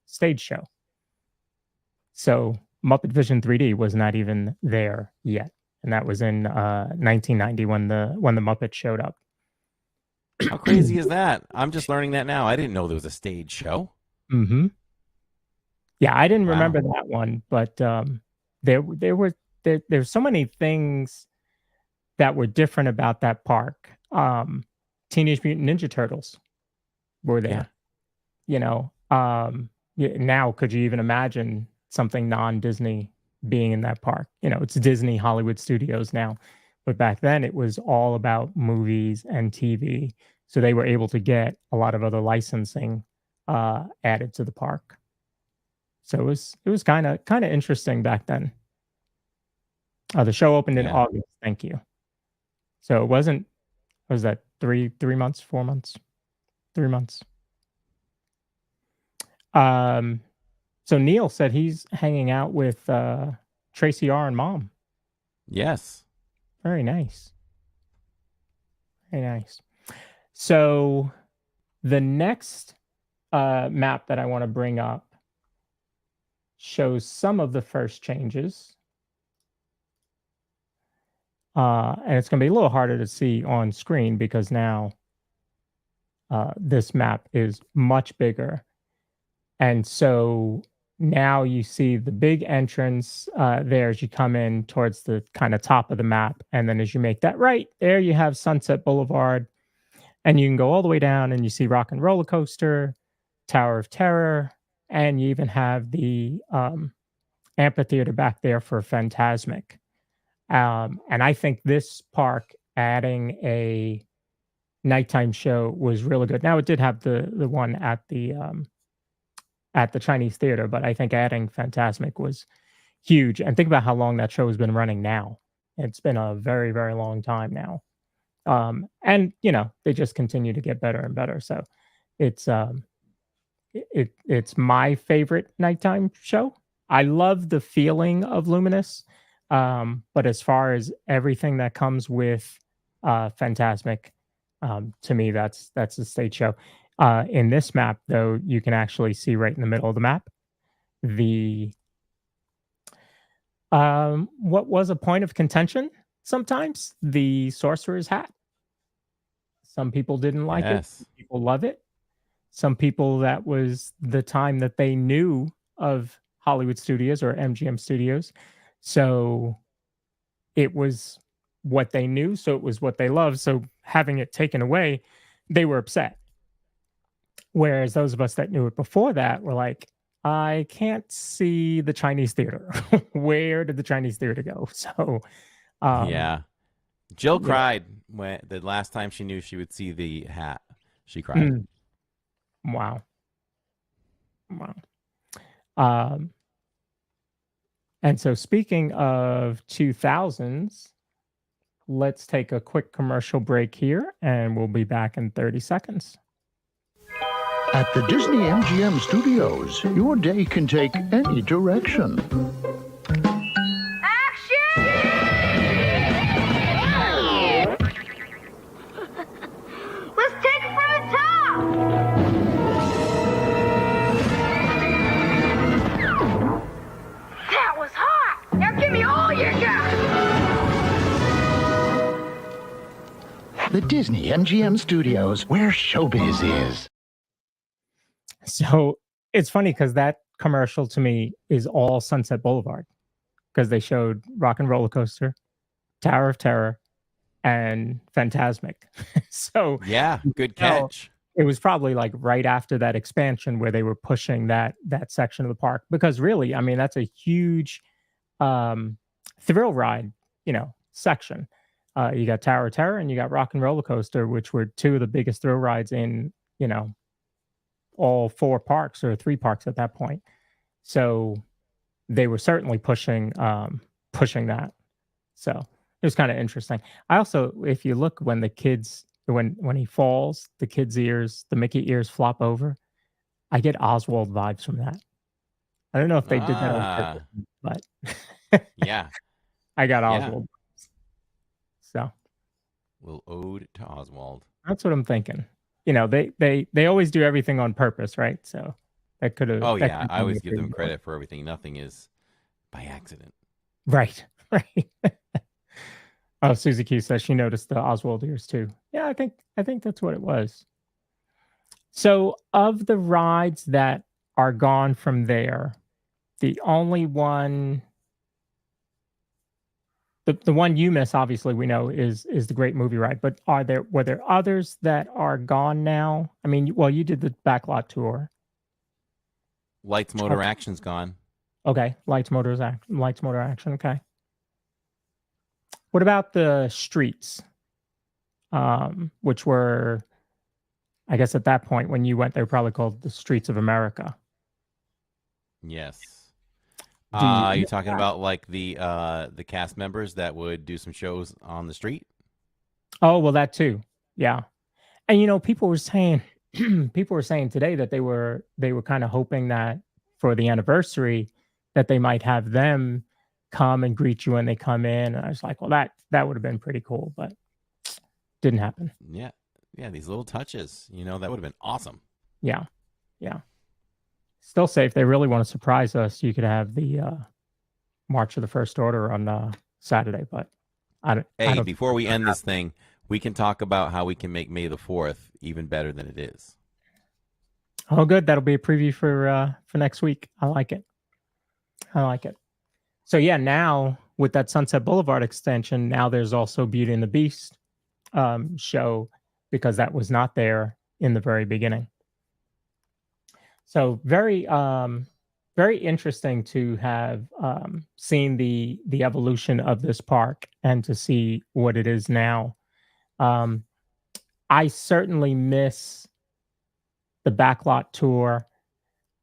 stage show. So Muppet Vision 3D was not even there yet, and that was in 1990 when the Muppets showed up. How crazy is that? I'm just learning that now. I didn't know there was a stage show. Mm-hmm. Yeah, I didn't remember that one, but there's so many things that were different about that park. Teenage Mutant Ninja Turtles were there. Yeah. Now could you even imagine something non-Disney being in that park? It's Disney Hollywood Studios now, but back then it was all about movies and TV, so they were able to get a lot of other licensing added to the park. So it was kind of interesting back then. The show opened in August. Thank you. So it wasn't. Was that 3 months, 4 months, 3 months? So Neil said he's hanging out with Tracy R and Mom. Yes. Very nice. Very nice. So the next map that I want to bring up shows some of the first changes. And it's going to be a little harder to see on screen because now this map is much bigger. And so now you see the big entrance there as you come in towards the kind of top of the map. And then as you make that right, there you have Sunset Boulevard. And you can go all the way down and you see Rock and Roller Coaster, Tower of Terror, and you even have the amphitheater back there for Phantasmic. And I think this park adding a nighttime show was really good. Now it did have the one at the Chinese theater, but I think adding Phantasmic was huge. And think about how long that show has been running now. It's been a very, very long time now. And you know, they just continue to get better and better. So it's it's my favorite nighttime show. I love the feeling of Luminous. But as far as everything that comes with Phantasmic, to me, that's the stage show. In this map, though, you can actually see right in the middle of the map the what was a point of contention sometimes, the Sorcerer's Hat. Some people didn't like it. Some people love it. Some people, that was the time that they knew of Hollywood Studios or MGM Studios. So it was what they knew. So it was what they loved. So having it taken away, they were upset. Whereas those of us that knew it before that were like, I can't see the Chinese theater. Where did the Chinese theater go? So, yeah. Jill cried when the last time she knew she would see the hat. She cried. Wow. Wow. And so speaking of 2000s, let's take a quick commercial break here, and we'll be back in 30 seconds. At the Disney MGM Studios, your day can take any direction. Let's take it from the top! That was hot! Now give me all you got! The Disney MGM Studios, where showbiz is. So it's funny because that commercial to me is all Sunset Boulevard, because they showed Rock and Roller Coaster, Tower of Terror, and Phantasmic. So yeah, good catch. It was probably like right after that expansion where they were pushing that section of the park, because really, I mean, that's a huge thrill ride, section. You got Tower of Terror and you got Rock and Roller Coaster, which were two of the biggest thrill rides in, all four parks or three parks at that point. So they were certainly pushing that. So it was kind of interesting. I also, if you look when the kids, when he falls, the kids' ears, the Mickey ears flop over, I get Oswald vibes from that. I don't know if they did that on purpose, but yeah, I got Oswald. So little ode to Oswald. That's what I'm thinking. They always do everything on purpose, right? So that could have. Oh yeah, I always give them credit for everything. Nothing is by accident. Right. Oh, Susie Q says she noticed the Oswald ears too. Yeah, I think that's what it was. So of the rides that are gone from there, the only one, the one you miss, obviously we know is the Great Movie Ride. But were there others that are gone now? I mean, well, you did the backlot tour. Lights, Motor, Action's gone. Okay, Lights, Motor, Action. Okay. What about the streets? Which were, I guess at that point when you went, they were probably called the Streets of America. Yes. Are you talking about like the cast members that would do some shows on the street? Oh, well, that too. Yeah. And people were saying today that they were kind of hoping that for the anniversary that they might have them come and greet you when they come in. And I was like, well, that would have been pretty cool, but didn't happen. Yeah. Yeah, these little touches, that would have been awesome. Yeah. Still say if they really want to surprise us, you could have the March of the First Order on Saturday. But before we end this thing, we can talk about how we can make May the 4th even better than it is. Oh, good. That'll be a preview for next week. I like it. So yeah, now with that Sunset Boulevard extension, now there's also Beauty and the Beast show, because that was not there in the very beginning. So very interesting to have seen the evolution of this park and to see what it is now. I certainly miss the backlot tour,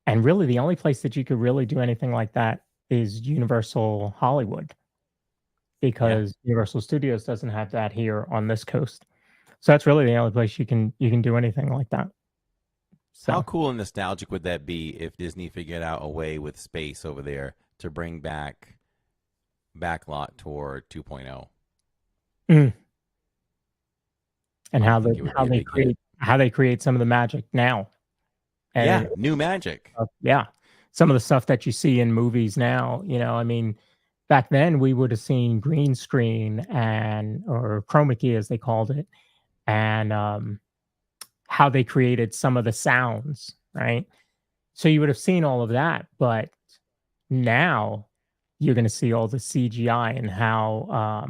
and really the only place that you could really do anything like that is Universal Hollywood, because Universal Studios doesn't have that here on this coast. So that's really the only place you can do anything like that. So how cool and nostalgic would that be if Disney figured out a way with space over there to bring back Backlot Tour 2.0? And how they create some of the magic now. And new magic. Some of the stuff that you see in movies now, I mean, back then we would have seen green screen or chroma key as they called it, and how they created some of the sounds, right? So you would have seen all of that, but now you're going to see all the CGI and how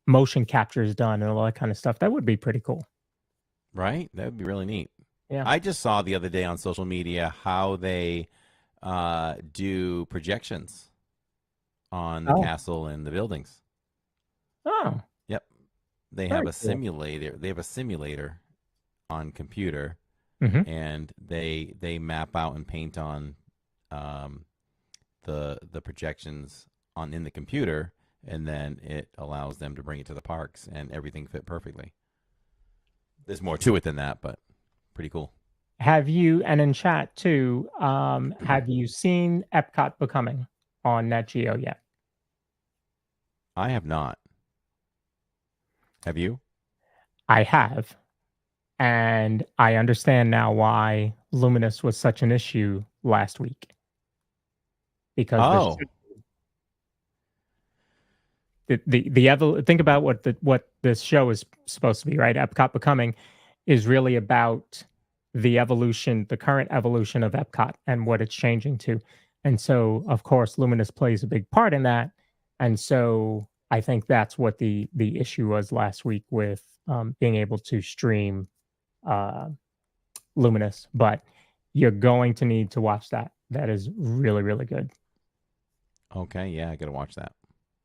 motion capture is done and all that kind of stuff. That would be pretty cool. Right? That would be really neat. Yeah. I just saw the other day on social media how they do projections on the castle and the buildings. Oh. Yep. They have a simulator. They have a simulator on computer, and they map out and paint on the projections in the computer, and then it allows them to bring it to the parks, and everything fit perfectly. There's more to it than that, but pretty cool. Have you, and in chat too, have you seen Epcot Becoming on Nat Geo yet? I have not. Have you? I have. And I understand now why Luminous was such an issue last week. Because think about what this show is supposed to be, right? Epcot Becoming is really about the evolution, the current evolution of Epcot and what it's changing to. And so, of course, Luminous plays a big part in that. And so I think that's what the issue was last week with being able to stream Luminous. But you're going to need to watch that. That is really, really good. Okay, yeah, I got to watch that.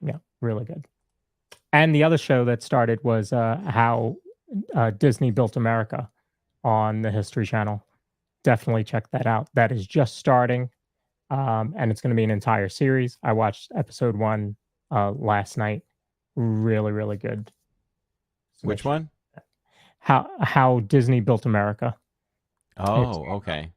Yeah, really good. And the other show that started was how Disney Built America on the History Channel. Definitely check that out. That is just starting, and it's going to be an entire series. I watched episode 1 last night. Really, really good. Which one? How Disney Built America. Oh, okay.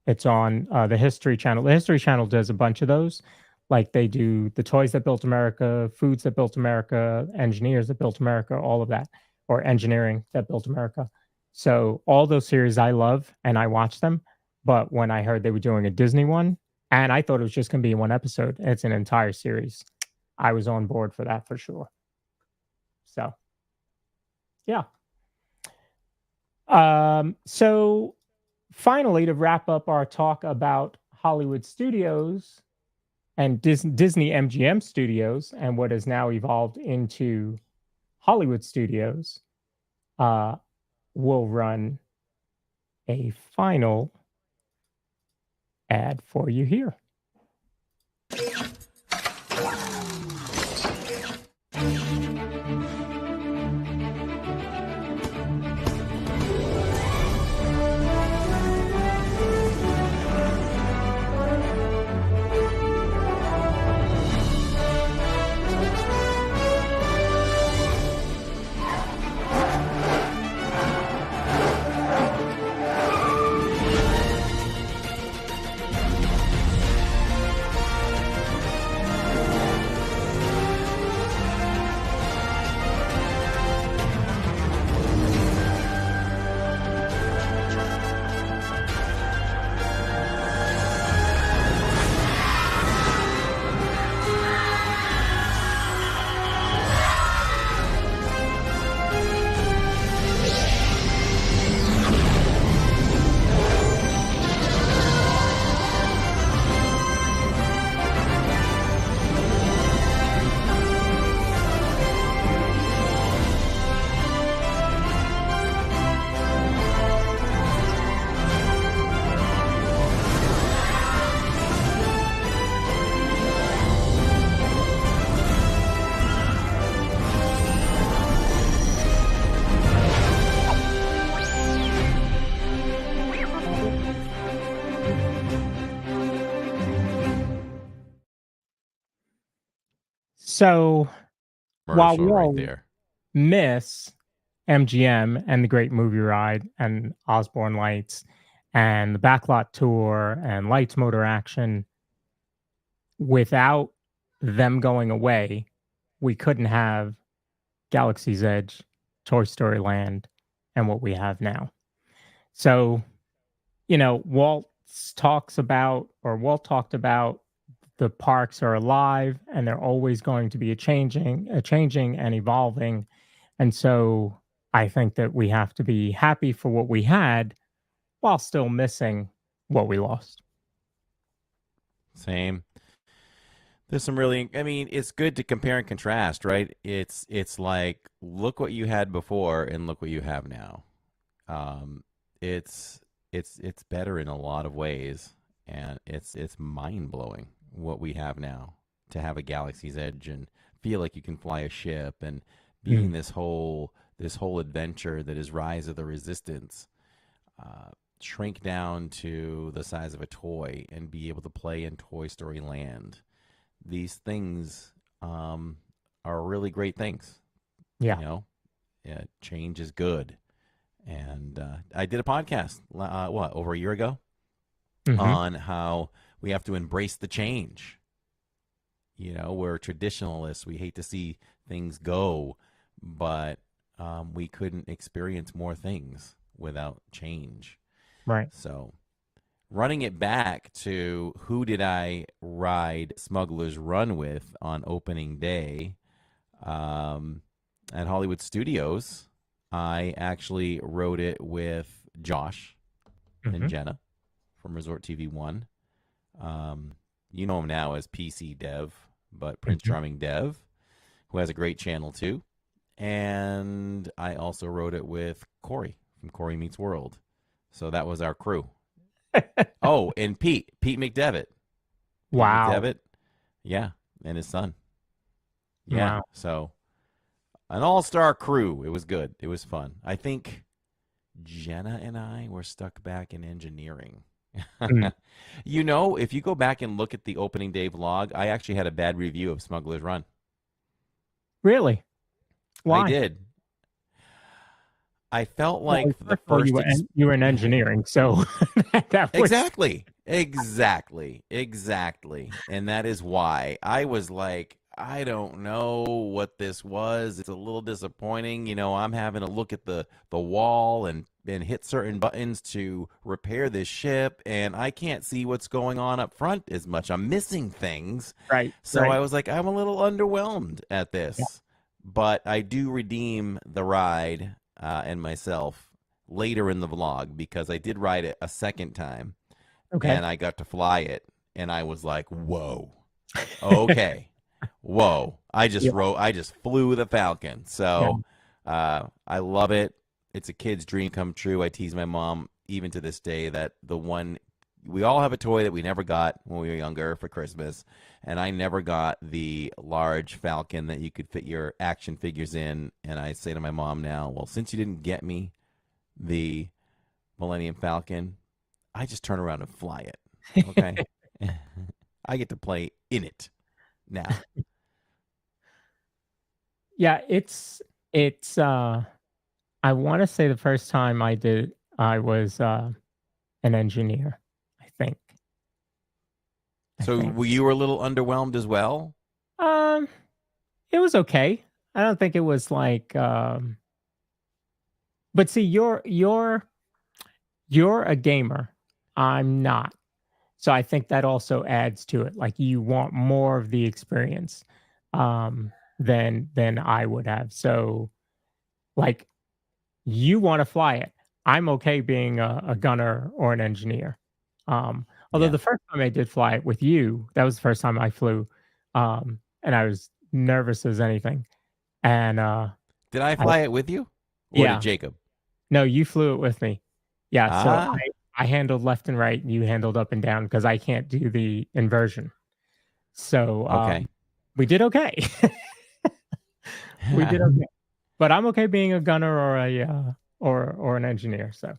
It's on the History Channel. The History Channel does a bunch of those. Like they do the toys that built America, foods that built America, engineers that built America, all of that, or engineering that built America. So all those series I love and I watch them. But when I heard they were doing a Disney one, and I thought it was just going to be one episode, it's an entire series, I was on board for that for sure. So, yeah. So finally, to wrap up our talk about Hollywood Studios and Disney MGM Studios and what has now evolved into Hollywood Studios, we'll run a final ad for you here. So while Commercial right we'll there. miss MGM and the Great Movie Ride and Osborne Lights and the Backlot Tour and Lights Motor Action, without them going away, we couldn't have Galaxy's Edge, Toy Story Land, and what we have now. So, Walt talked about the parks are alive and they're always going to be changing and evolving. And so I think that we have to be happy for what we had while still missing what we lost. Same. There's some really, it's good to compare and contrast, right? It's like, look what you had before and look what you have now. It's better in a lot of ways, and it's mind-blowing what we have now, to have a Galaxy's Edge and feel like you can fly a ship and be in this whole adventure that is Rise of the Resistance, shrink down to the size of a toy and be able to play in Toy Story Land. These things are really great things. Yeah. Change is good. And I did a podcast, over a year ago, on how we have to embrace the change. We're traditionalists. We hate to see things go, but we couldn't experience more things without change. Right. So running it back to who did I ride Smuggler's Run with on opening day at Hollywood Studios, I actually rode it with Josh and Jenna from Resort TV 1. You know him now as PC Dev, but Prince Charming Dev, who has a great channel too. And I also rode it with Corey from Corey Meets World. So that was our crew. Oh, and Pete McDevitt. Wow. Pete McDevitt, yeah, and his son. Yeah, Wow. So an all-star crew. It was good. It was fun. I think Jenna and I were stuck back in engineering. If you go back and look at the opening day vlog, I actually had a bad review of Smuggler's Run. Really? Why? I did. I felt like the first you were in engineering, so that was... Exactly. And that is why I was like, I don't know what this was. It's a little disappointing. I'm having to look at the wall and hit certain buttons to repair this ship, and I can't see what's going on up front as much. I'm missing things. Right. So right. I was like, I'm a little underwhelmed at this. Yeah. But I do redeem the ride and myself later in the vlog, because I did ride it a second time. Okay. And I got to fly it, and I was like, whoa. Okay. Whoa. I just flew the Falcon. So I love it. It's a kid's dream come true. I tease my mom even to this day that we all have a toy that we never got when we were younger for Christmas, and I never got the large Falcon that you could fit your action figures in. And I say to my mom now, well, since you didn't get me the Millennium Falcon, I just turn around and fly it. Okay. I get to play in it now. Yeah, it's I want to say the first time I did, I was an engineer, I think. So were you a little underwhelmed as well? It was okay. I don't think it was like but see, you're a gamer. I'm not. So I think that also adds to it. Like, you want more of the experience than I would have. So, like, you want to fly it. I'm okay being a gunner or an engineer. Although the first time I did fly it with you, that was the first time I flew, and I was nervous as anything. And did I fly it with you? Or yeah. did Jacob? No, you flew it with me. Yeah. So I handled left and right, and you handled up and down, because I can't do the inversion. So we did okay. We did okay. But I'm okay being a gunner or a or an engineer. So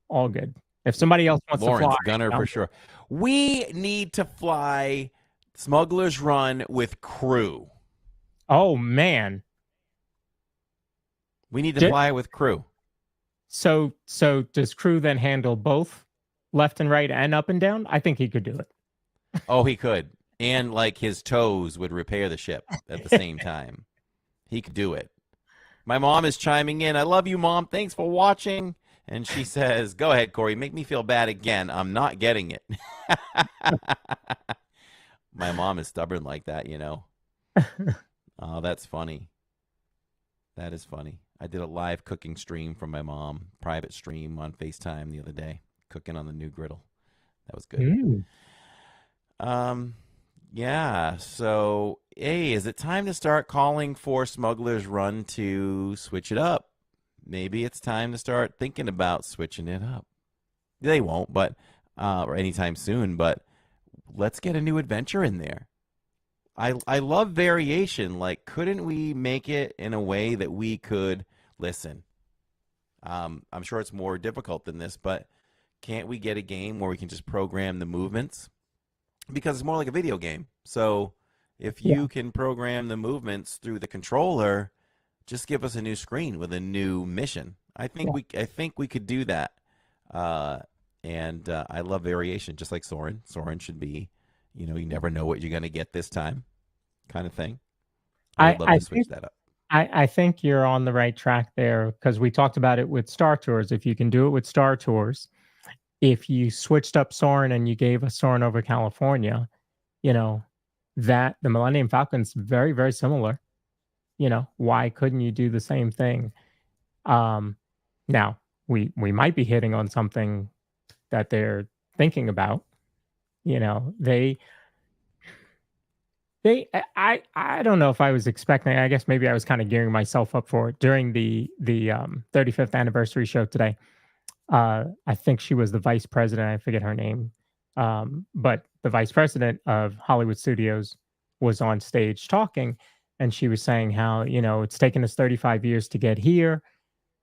all good. If somebody else wants to fly, gunner for sure. We need to fly Smuggler's Run with crew. Oh man. We need to fly with crew. So does crew then handle both left and right and up and down? I think he could do it. Oh, he could. And like his toes would repair the ship at the same time. He could do it. My mom is chiming in. I love you, Mom. Thanks for watching. And she says, go ahead, Corey. Make me feel bad again. I'm not getting it. My mom is stubborn like that, you know. Oh, that's funny. That is funny. I did a live cooking stream from my mom, private stream on FaceTime the other day, cooking on the new griddle. That was good. Yeah, so, hey, is it time to start calling for Smuggler's Run to switch it up? Maybe it's time to start thinking about switching it up. They won't, but or anytime soon, but let's get a new adventure in there. I love variation. Like, couldn't we make it in a way that we could listen? I'm sure it's more difficult than this, but can't we get a game where we can just program the movements? Because it's more like a video game. So if you can program the movements through the controller, just give us a new screen with a new mission. I think we could do that. And I love variation, just like Soren. Soren should be, you know, you never know what you're going to get this time, kind of thing. I'd love to switch that up. I think you're on the right track there, because we talked about it with Star Tours. If you can do it with Star Tours, if you switched up Soren and you gave us Soren over California, you know, that the Millennium Falcon's very, very similar. You know, why couldn't you do the same thing? Now, we might be hitting on something that they're thinking about. You know, I don't know if I was expecting. I guess maybe I was kind of gearing myself up for it during the 35th anniversary show today. I think she was the vice president. I forget her name. But the vice president of Hollywood Studios was on stage talking, and she was saying how, you know, it's taken us 35 years to get here.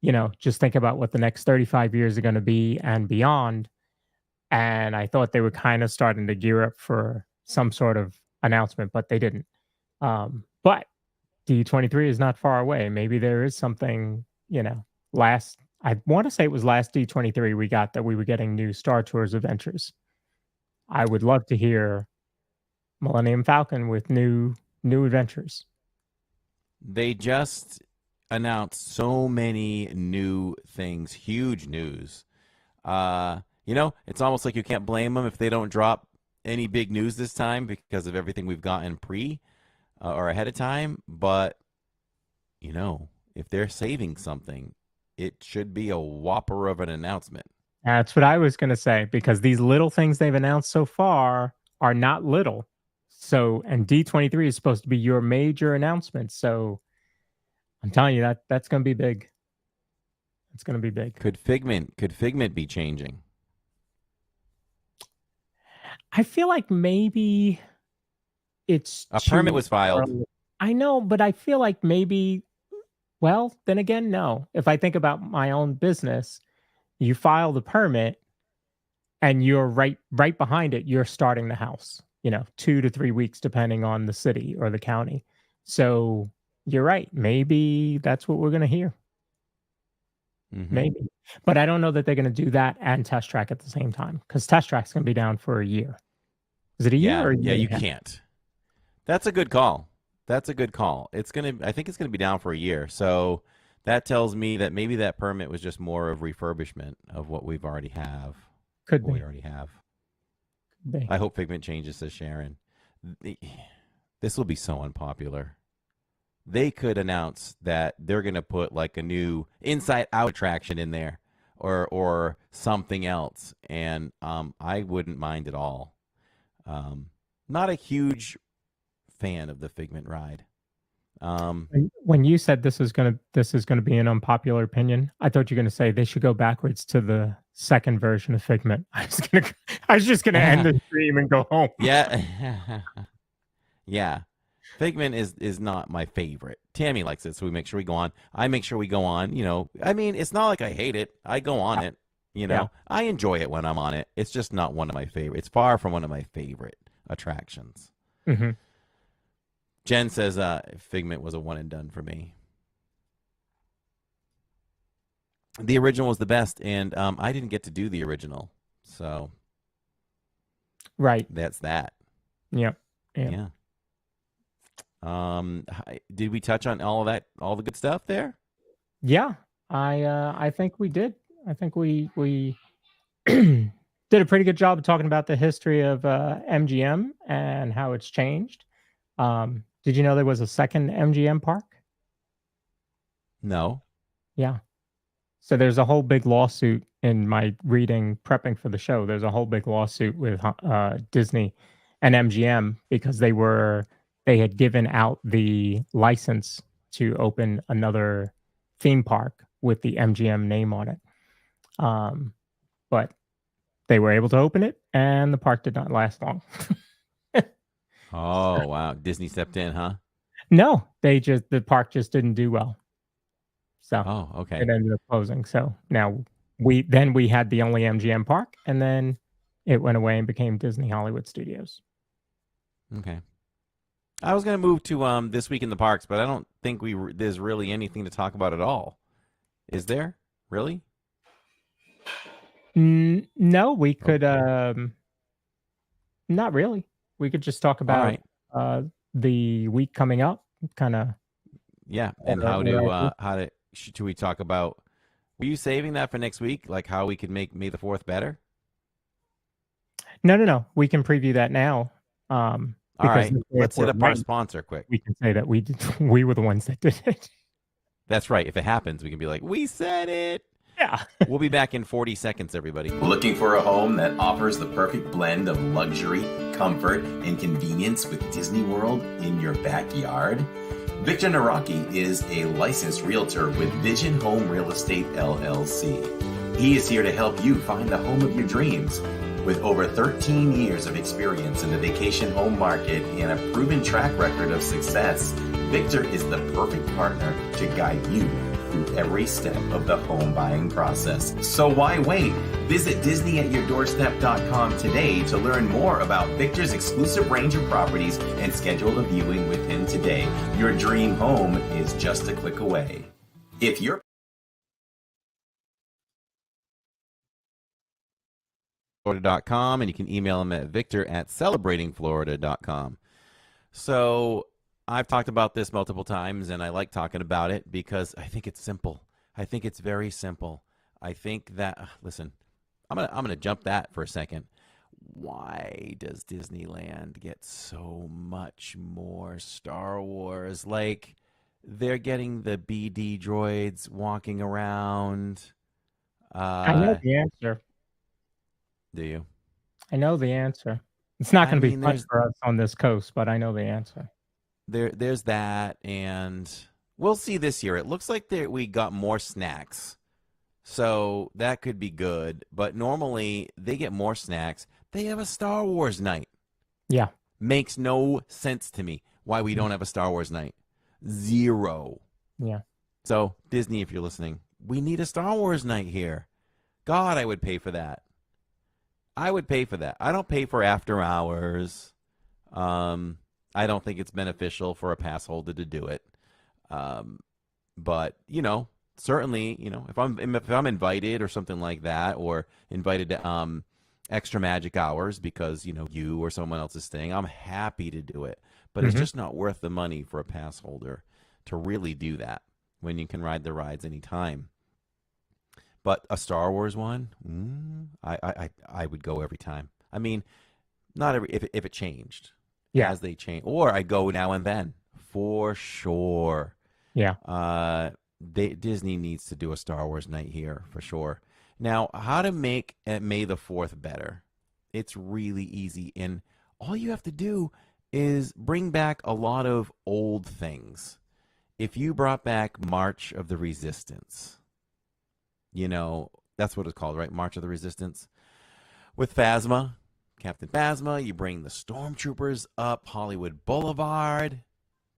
You know, just think about what the next 35 years are going to be and beyond. And I thought they were kind of starting to gear up for some sort of announcement, but they didn't. But D23 is not far away. Maybe there is something, you know, I want to say it was last D23 we got that we were getting new Star Tours adventures. I would love to hear Millennium Falcon with new adventures. They just announced so many new things, huge news. You know, it's almost like you can't blame them if they don't drop any big news this time because of everything we've gotten or ahead of time. But, you know, if they're saving something, it should be a whopper of an announcement. That's what I was going to say, because these little things they've announced so far are not little. So, and D23 is supposed to be your major announcement. So I'm telling you that's going to be big. It's going to be big. Could Figment be changing? I feel like maybe it's a permit was filed. I know, but I feel like maybe, well, then again, no. If I think about my own business, you file the permit and you're right behind it, you're starting the house, you know, 2 to 3 weeks, depending on the city or the county. So you're right. Maybe that's what we're going to hear. Mm-hmm. Maybe. But I don't know that they're going to do that and Test Track at the same time, because Test Track's going to be down for a year. Is it a year? Or a year? Yeah, you can't. That's a good call. I think it's going to be down for a year. So that tells me that maybe that permit was just more of refurbishment of what we've already have. Could be. We already have. Could be. I hope Figment changes, says Sharon. This will be so unpopular. They could announce that they're going to put like a new Inside Out attraction in there or something else. And I wouldn't mind at all. Not a huge fan of the Figment ride. When you said this is gonna be an unpopular opinion, I thought you were gonna say they should go backwards to the second version of Figment. I was just gonna end the stream and go home. Yeah. Yeah. Figment is not my favorite. Tammy likes it, so we make sure we go on. I make sure we go on. You know, I mean, it's not like I hate it. I go on it. You know, I enjoy it when I'm on it. It's just not one of my favorite. It's far from one of my favorite attractions. Mm-hmm. Jen says Figment was a one and done for me. The original was the best, and I didn't get to do the original, so Right. that's that. Yep. Yeah. Did we touch on all of that, all the good stuff there? Yeah. I think we did. I think we did a pretty good job of talking about the history of MGM and how it's changed. Did you know there was a second MGM park? No. Yeah. So there's a whole big lawsuit in my reading, prepping for the show. There's a whole big lawsuit with Disney and MGM because they had given out the license to open another theme park with the MGM name on it. But they were able to open it, and the park did not last long. Oh, wow. Disney stepped in, huh? No, the park just didn't do well. So okay. It ended up closing. So now we had the only MGM park, and then it went away and became Disney Hollywood Studios. Okay. I was going to move to This Week in the Parks, but I don't think there's really anything to talk about at all. Is there? Really? No, we could not really. We could just talk about the week coming up, kind of. Yeah, and should we talk about? Were you saving that for next week, like how we could make May the 4th better? No. We can preview that now. All right, let's hit up our sponsor quick. We can say that we were the ones that did it. That's right. If it happens, we can be like, we said it. Yeah. We'll be back in 40 seconds, everybody. Looking for a home that offers the perfect blend of luxury, comfort, and convenience with Disney World in your backyard? Victor Naraki is a licensed realtor with Vision Home Real Estate LLC. He is here to help you find the home of your dreams. With over 13 years of experience in the vacation home market and a proven track record of success, Victor is the perfect partner to guide you through every step of the home buying process. So why wait? Visit DisneyAtYourDoorstep.com today to learn more about Victor's exclusive range of properties and schedule a viewing with him today. Your dream home is just a click away. If you're Florida.com, and you can email him at victor@celebratingflorida.com. So I've talked about this multiple times, and I like talking about it because I think it's simple. I think it's very simple. I think that, listen, I'm gonna jump that for a second. Why does Disneyland get so much more Star Wars? Like, they're getting the BD droids walking around. I know the answer. Do you? I know the answer. It's not going to be fun for us on this coast, but I know the answer. There's that, and we'll see this year. It looks like we got more snacks, so that could be good. But normally they get more snacks. They have a Star Wars night. Yeah, makes no sense to me why we don't have a Star Wars night. Zero. Yeah. So Disney, if you're listening, we need a Star Wars night here. God, I would pay for that. I would pay for that. I don't pay for after hours. I don't think it's beneficial for a pass holder to do it. But, certainly, if I'm invited or something like that, or invited to extra magic hours because, you or someone else is staying, I'm happy to do it. But it's just not worth the money for a pass holder to really do that when you can ride the rides anytime. But a Star Wars one, I would go every time. I mean, not every if it changed, as they change, or I go now and then for sure. Yeah. Disney needs to do a Star Wars night here for sure. Now, how to make May the 4th better? It's really easy, and all you have to do is bring back a lot of old things. If you brought back March of the Resistance. That's what it's called, right? March of the Resistance. With Phasma, Captain Phasma, you bring the Stormtroopers up Hollywood Boulevard.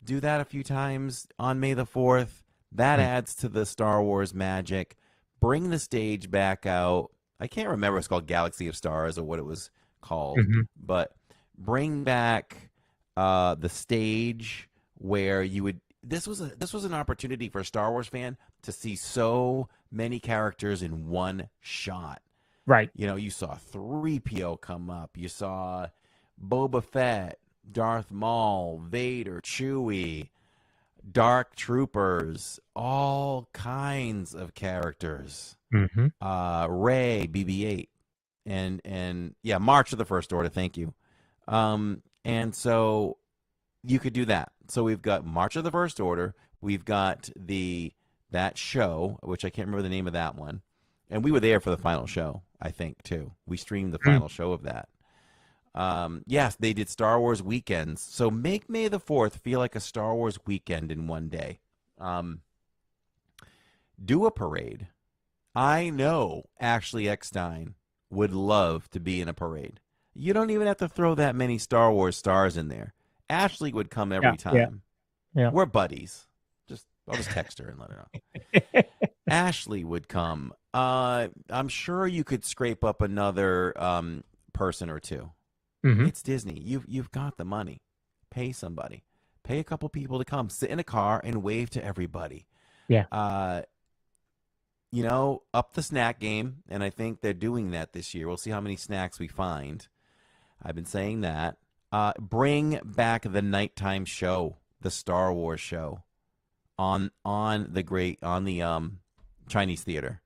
Do that a few times on May the 4th. That adds to the Star Wars magic. Bring the stage back out. I can't remember if it's called Galaxy of Stars or what it was called. But bring back the stage where you would. This was an opportunity for a Star Wars fan to see so many characters in one shot. Right. You know, you saw 3PO come up. You saw Boba Fett, Darth Maul, Vader, Chewie, Dark Troopers, all kinds of characters. Mm-hmm. Rey, BB-8, and yeah, March of the First Order. Thank you. And so you could do that. So we've got March of the First Order. We've got that show, which I can't remember the name of that one. And we were there for the final show, I think, too. We streamed the final show of that. Yes, they did Star Wars weekends. So make May the 4th feel like a Star Wars weekend in one day. Do a parade. I know Ashley Eckstein would love to be in a parade. You don't even have to throw that many Star Wars stars in there. Ashley would come every time. Yeah. We're buddies. I'll just text her and let her know. Ashley would come. I'm sure you could scrape up another person or two. Mm-hmm. It's Disney. You've got the money. Pay somebody. Pay a couple people to come. Sit in a car and wave to everybody. Yeah. You know, up the snack game, and I think they're doing that this year. We'll see how many snacks we find. I've been saying that. Bring back the nighttime show, the Star Wars show, on the Chinese theater.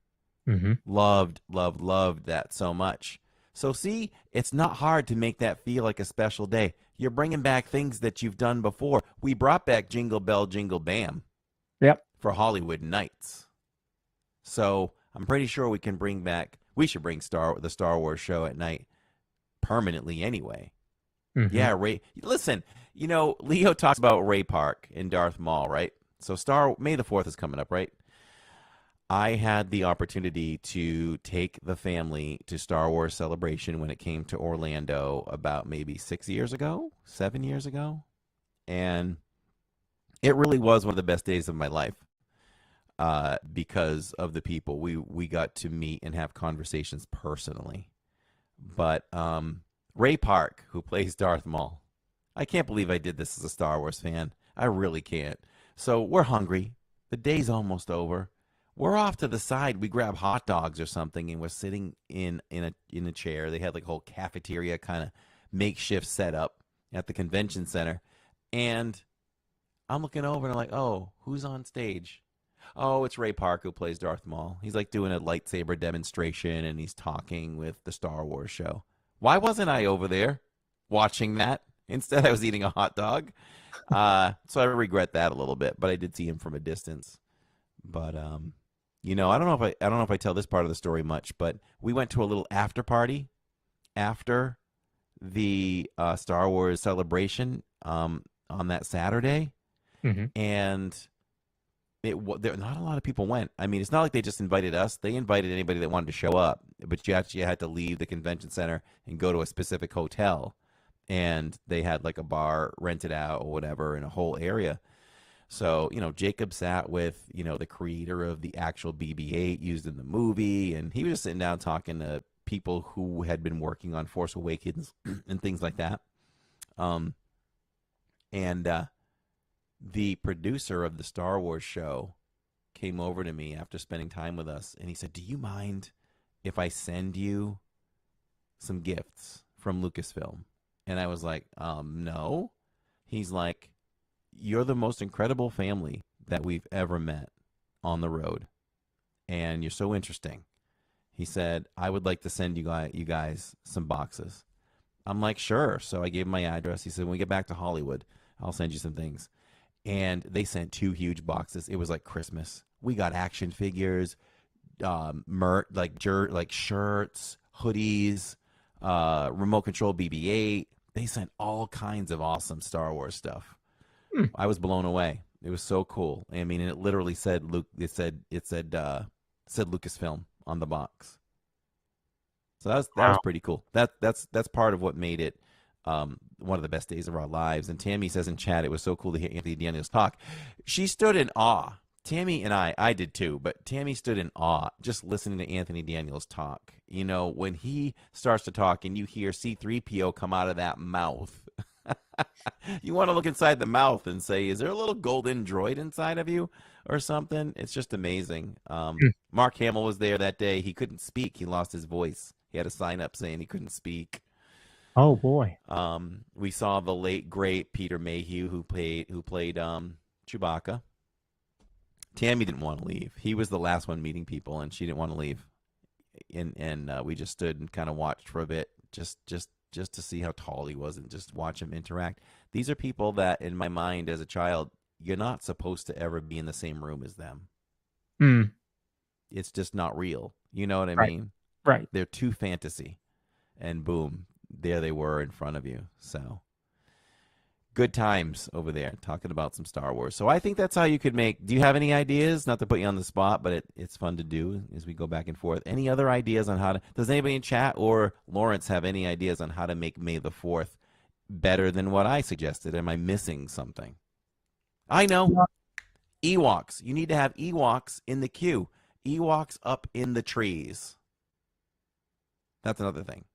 Mm-hmm. Loved that so much. So see, it's not hard to make that feel like a special day. You're bringing back things that you've done before. We brought back Jingle Bell, Jingle Bam. Yep. For Hollywood Nights. So I'm pretty sure we can bring back. We should bring the Star Wars show at night permanently anyway. Mm-hmm. Yeah, Ray. Listen, you know, Leo talks about Ray Park and Darth Maul, right? So May the 4th is coming up, right? I had the opportunity to take the family to Star Wars Celebration when it came to Orlando about maybe 7 years ago. And it really was one of the best days of my life because of the people we got to meet and have conversations personally. But Ray Park, who plays Darth Maul, I can't believe I did this as a Star Wars fan. I really can't. So we're hungry. The day's almost over. We're off to the side. We grab hot dogs or something, and we're sitting in a chair. They had like a whole cafeteria kind of makeshift setup at the convention center. And I'm looking over, and I'm like, oh, who's on stage? Oh, it's Ray Park, who plays Darth Maul. He's like doing a lightsaber demonstration, and he's talking with the Star Wars show. Why wasn't I over there watching that? Instead, I was eating a hot dog. So I regret that a little bit, but I did see him from a distance. But you know, I don't know if I tell this part of the story much, but we went to a little after party after the Star Wars Celebration on that Saturday, and there not a lot of people went. I mean, it's not like they just invited us; they invited anybody that wanted to show up. But you actually had to leave the convention center and go to a specific hotel, and they had like a bar rented out or whatever in a whole area. So, you know, Jacob sat with, you know, the creator of the actual BB-8 used in the movie, and he was just sitting down talking to people who had been working on Force Awakens and things like that. The producer of the Star Wars show came over to me after spending time with us, and he said, "Do you mind if I send you some gifts from Lucasfilm?" And I was like, no. He's like, "You're the most incredible family that we've ever met on the road, and you're so interesting." He said, "I would like to send you guys some boxes." I'm like, "Sure." So I gave him my address. He said, "When we get back to Hollywood, I'll send you some things." And they sent 2 huge boxes. It was like Christmas. We got action figures, like shirts, hoodies, remote control BB-8. They sent all kinds of awesome Star Wars stuff. I was blown away. It was so cool. I mean, and it literally said it said Lucasfilm on the box. So that was pretty cool. That's part of what made it one of the best days of our lives. And Tammy says in chat, it was so cool to hear Anthony Daniels talk. She stood in awe. Tammy and I did too, but Tammy stood in awe just listening to Anthony Daniels talk. You know, when he starts to talk and you hear C-3PO come out of that mouth, You want to look inside the mouth and say, is there a little golden droid inside of you or something? It's just amazing. Mark Hamill was there that day. He couldn't speak. He lost his voice. He had a sign up saying he couldn't speak. Oh boy. We saw the late great Peter Mayhew who played Chewbacca. Tammy didn't want to leave. He was the last one meeting people, and she didn't want to leave. And we just stood and kind of watched for a bit, just to see how tall he was and just watch him interact. These are people that, in my mind as a child, you're not supposed to ever be in the same room as them. It's just not real. You know what I mean? Right. They're too fantasy. And boom, there they were in front of you. So good times over there talking about some Star Wars. So I think that's how you could make. Do you have any ideas? Not to put you on the spot, but it's fun to do as we go back and forth. Any other ideas on how to? Does anybody in chat or Lawrence have any ideas on how to make May the 4th better than what I suggested? Am I missing something? I know. Ewoks. You need to have Ewoks in the queue. Ewoks up in the trees. That's another thing.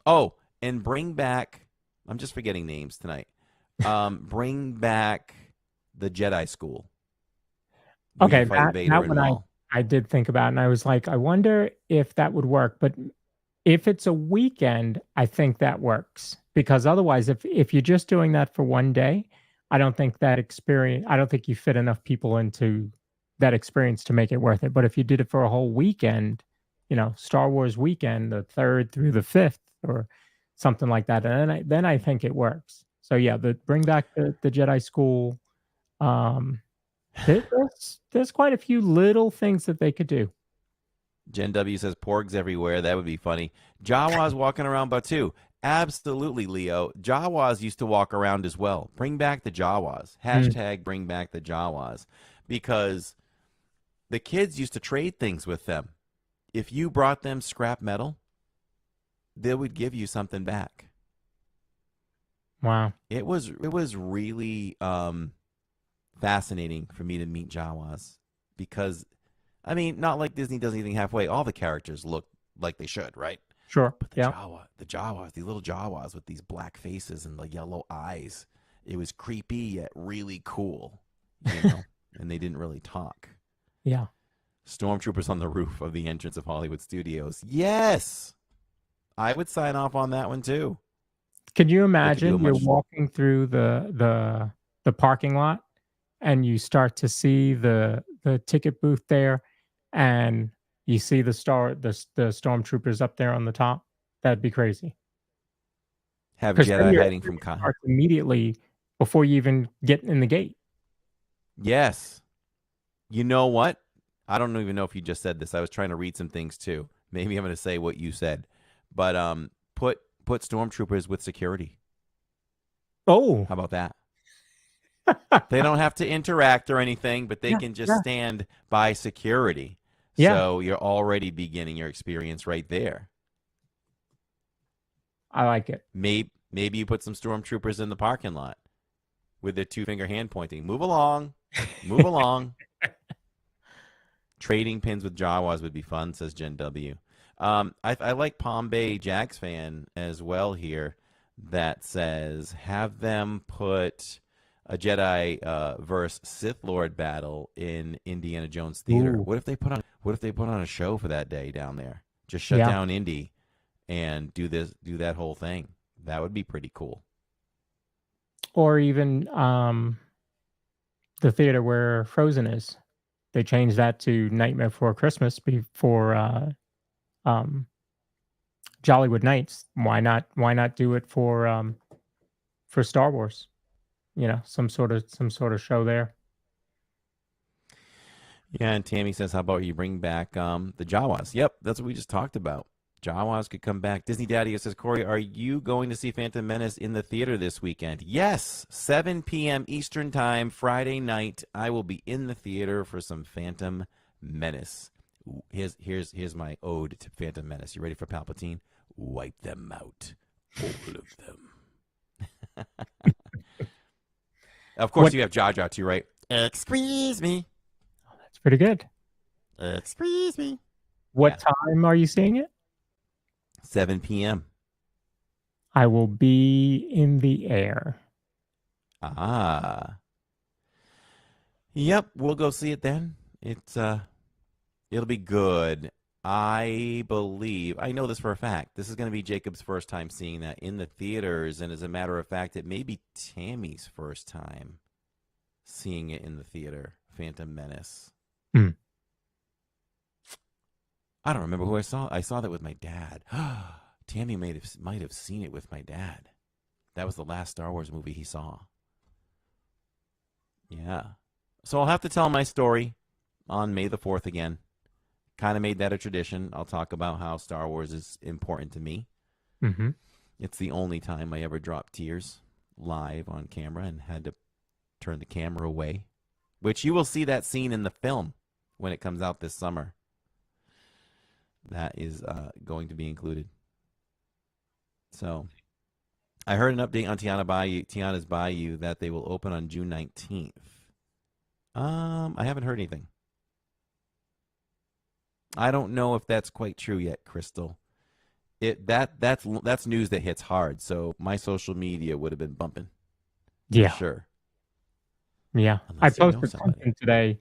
Oh, and bring back. I'm just forgetting names tonight. Bring back the Jedi School. Okay, that one I did think about, and I was like, I wonder if that would work. But if it's a weekend, I think that works. Because otherwise, if you're just doing that for one day, I don't think you fit enough people into that experience to make it worth it. But if you did it for a whole weekend, Star Wars weekend, the 3rd through the 5th, or something like that, and then I think it works. So yeah, bring back the Jedi School. There's quite a few little things that they could do. Jen W says porgs everywhere. That would be funny. Jawas walking around Batu. Absolutely, Leo. Jawas used to walk around as well. Bring back the Jawas. Hashtag bring back the Jawas. Because the kids used to trade things with them. If you brought them scrap metal, they would give you something back. Wow. It was really fascinating for me to meet Jawas. Because, I mean, not like Disney does anything halfway. All the characters look like they should, right? Sure. But the Jawas, these little Jawas with these black faces and the yellow eyes, it was creepy yet really cool, and they didn't really talk. Yeah. Stormtroopers on the roof of the entrance of Hollywood Studios. Yes! I would sign off on that one too. Can you imagine you're walking through the parking lot and you start to see the ticket booth there, and you see the stormtroopers up there on the top? That'd be crazy. Have Jedi hiding from immediately before you even get in the gate. Yes. You know what? I don't even know if you just said this. I was trying to read some things too. Maybe I'm going to say what you said. But put stormtroopers with security. Oh. How about that? They don't have to interact or anything, but they can just stand by security. Yeah. So you're already beginning your experience right there. I like it. Maybe you put some stormtroopers in the parking lot with their 2-finger hand pointing. Move along. Move along. Trading pins with Jawas would be fun, says Jen W. I like Palm Bay Jags fan as well here that says have them put a Jedi versus Sith Lord battle in Indiana Jones Theater. Ooh. What if they put on a show for that day down there? Just shut down Indy and do that whole thing. That would be pretty cool. Or even the theater where Frozen is. They changed that to Nightmare Before Christmas before Jollywood Nights. Why not do it for Star Wars? Some sort of show there. Yeah, and Tammy says, how about you bring back the Jawas? Yep, that's what we just talked about. Jawas could come back. Disney Daddy says, Corey, are you going to see Phantom Menace in the theater this weekend? Yes, 7 p.m. Eastern Time, Friday night. I will be in the theater for some Phantom Menace. Here's my ode to Phantom Menace. You ready for Palpatine? Wipe them out, all of them. Of course, you have Jar Jar too, right? Excuse me. Oh, that's pretty good. Excuse me. What time are you seeing it? 7 p.m. I will be in the air. Ah. Yep, we'll go see it then. It'll be good. I believe, I know this for a fact, this is going to be Jacob's first time seeing that in the theaters, and as a matter of fact, it may be Tammy's first time seeing it in the theater, Phantom Menace. Mm. I don't remember who I saw. I saw that with my dad. Tammy might have seen it with my dad. That was the last Star Wars movie he saw. Yeah. So I'll have to tell my story on May the 4th again. Kind of made that a tradition. I'll talk about how Star Wars is important to me. Mm-hmm. It's the only time I ever dropped tears live on camera and had to turn the camera away, which you will see that scene in the film when it comes out this summer. That is going to be included. So I heard an update on Tiana's Bayou that they will open on June 19th. I haven't heard anything. I don't know if that's quite true yet, Crystal. That's news that hits hard. So my social media would have been bumping. Yeah, for sure. Yeah, Unless I you know posted somebody. something today.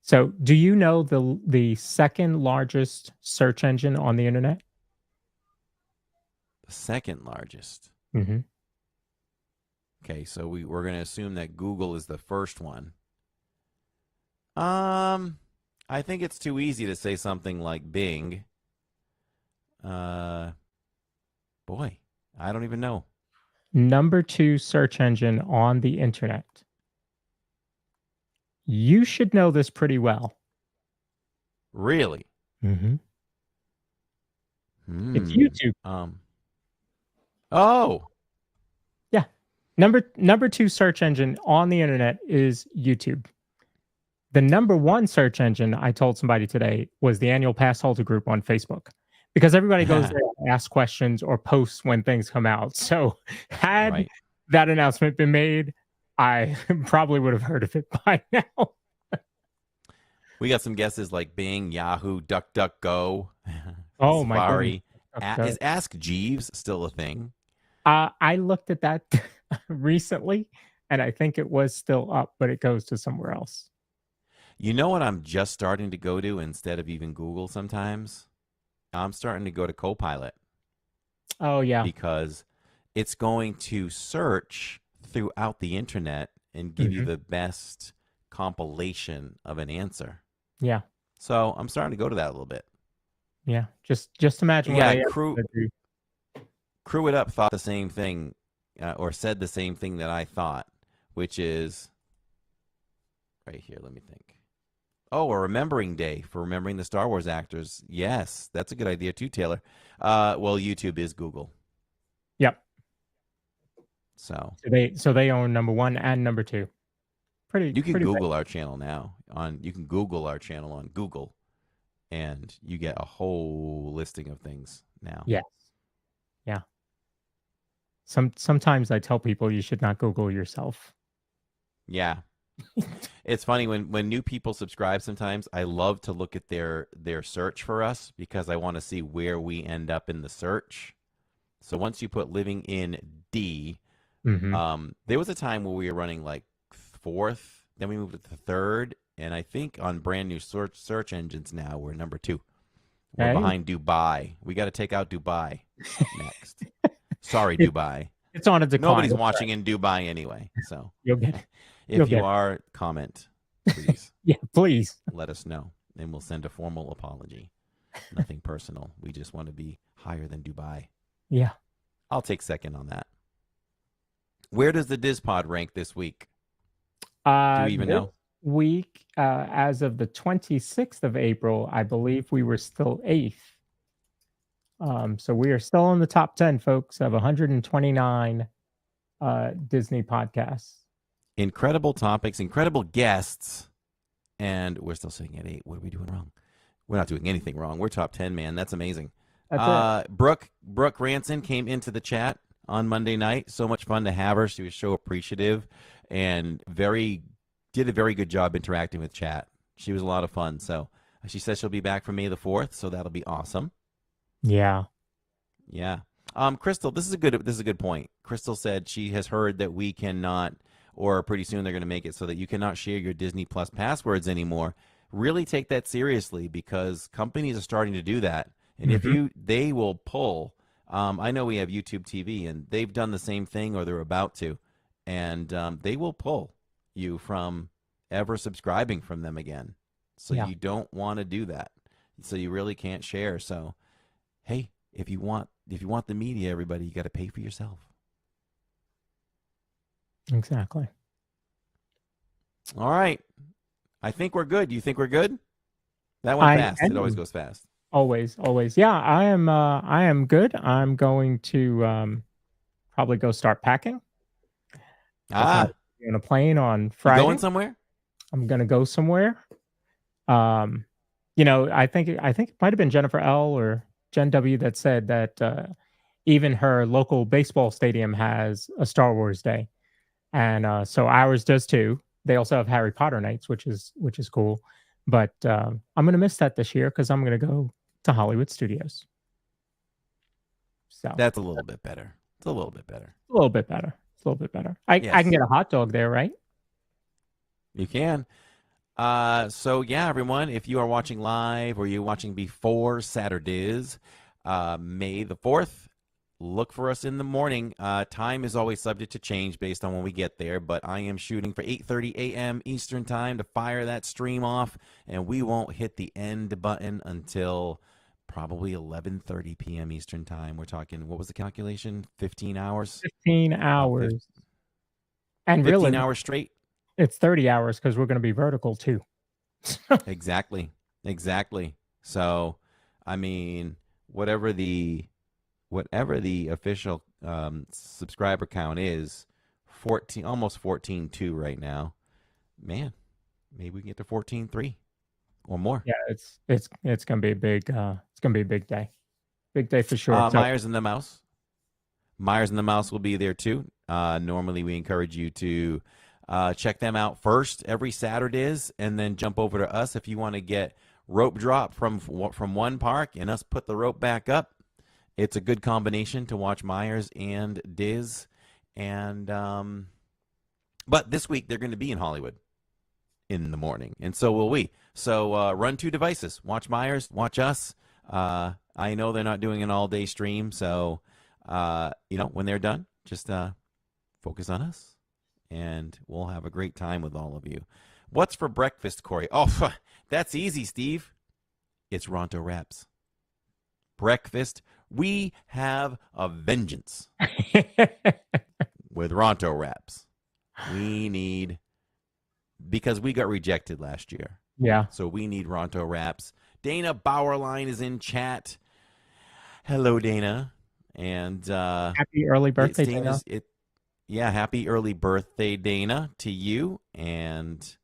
So do you know the second largest search engine on the internet? The second largest. Mm-hmm. Okay, so we're going to assume that Google is the first one. I think it's too easy to say something like Bing. Boy, I don't even know. Number 2 search engine on the internet. You should know this pretty well. Really? Mm-hmm. It's YouTube. Oh. Yeah. Number 2 search engine on the internet is YouTube. The number 1 search engine, I told somebody today, was the annual pass holder group on Facebook. Because everybody goes there to ask questions or posts when things come out. So had that announcement been made, I probably would have heard of it by now. We got some guesses like Bing, Yahoo, DuckDuckGo, Oh my Safari. goodness. Is Ask Jeeves still a thing? I looked at that recently, and I think it was still up, but it goes to somewhere else. You know what I'm just starting to go to instead of even Google sometimes? I'm starting to go to Copilot. Oh, yeah. Because it's going to search throughout the internet and give you the best compilation of an answer. Yeah. So I'm starting to go to that a little bit. Yeah. Just imagine Yeah, what Crew It Up thought the same thing or said the same thing that I thought, which is right here. Let me think. Oh, a remembering day for remembering the Star Wars actors. Yes, that's a good idea too, Taylor. Well, YouTube is Google. Yep. So they own number 1 and number 2. You can pretty Google our channel now. You can Google our channel on Google, and you get a whole listing of things now. Yes. Yeah. Sometimes I tell people you should not Google yourself. Yeah. It's funny when new people subscribe sometimes, I love to look at their search for us because I want to see where we end up in the search. So once you put living in D, there was a time where we were running like 4th, then we moved to the 3rd, and I think on brand new search engines now we're number 2. We're behind Dubai. We got to take out Dubai next. Sorry, Dubai. It's on a decline. Nobody's watching in Dubai anyway. So you'll get it. If you are, comment, please. Yeah, please. Let us know, and we'll send a formal apology. Nothing personal. We just want to be higher than Dubai. Yeah. I'll take second on that. Where does the DIZ Pod rank this week? Do you even know? Week, as of the 26th of April, I believe we were still 8th. So we are still in the top 10, folks, of 129 Disney podcasts. Incredible topics, incredible guests, and we're still sitting at 8. What are we doing wrong? We're not doing anything wrong. We're top 10, man. That's amazing. That's Brooke Ranson came into the chat on Monday night. So much fun to have her. She was so appreciative and did a very good job interacting with chat. She was a lot of fun. So she says she'll be back for May the 4th, so that'll be awesome. Yeah. Yeah. Crystal, this is a good point. Crystal said she has heard that we cannot, or pretty soon they're going to make it so that you cannot share your Disney Plus passwords anymore. Really take that seriously, because companies are starting to do that. And if they will pull. I know we have YouTube TV, and they've done the same thing, or they're about to, and they will pull you from ever subscribing from them again. So you don't want to do that. So you really can't share. So, hey, if you want the media, everybody, you got to pay for yourself. Exactly. All right. I think we're good. You think we're good? That went fast. It always goes fast. Always. Yeah, I am good. I'm going to probably go start packing. On a plane on Friday. You going somewhere? I'm going to go somewhere. I think it might have been Jennifer L. or Jen W. that said that even her local baseball stadium has a Star Wars Day, and so ours does too. They also have Harry Potter nights, which is cool. But I'm going to miss that this year because I'm going to go to Hollywood Studios. So that's a little bit better. It's a little bit better. A little bit better. I can get a hot dog there, right? You can. So yeah, everyone, if you are watching live or you're watching before Saturdays, May the 4th, look for us in the morning. Time is always subject to change based on when we get there, but I am shooting for 8:30 a.m. Eastern time to fire that stream off, and we won't hit the end button until probably 11:30 p.m. Eastern time. We're talking, what was the calculation? 15 hours? 15 hours. And 15 really, hours straight? It's 30 hours because we're going to be vertical too. Exactly. So, I mean, whatever the official subscriber count is, 14, almost 14.2 right now. Man, maybe we can get to 14.3 or more. Yeah, it's going to be a big day. Big day for sure. Myers and the Mouse. Myers and the Mouse will be there too. Normally we encourage you to check them out first every Saturdays, and then jump over to us if you want to get rope drop from one park and us put the rope back up. It's a good combination to watch Myers and DIZ. And but this week they're going to be in Hollywood in the morning, and so will we. So run two devices. Watch Myers, watch us. I know they're not doing an all-day stream, so when they're done, just focus on us, and we'll have a great time with all of you. What's for breakfast, Corey? Oh, that's easy, Steve. It's Ronto Wraps. Breakfast. We have a vengeance with Ronto Wraps. We need, because we got rejected last year. Yeah. So we need Ronto Wraps. Dana Bauerline is in chat. Hello, Dana. And happy early birthday, Dana. Happy early birthday, Dana, to you. And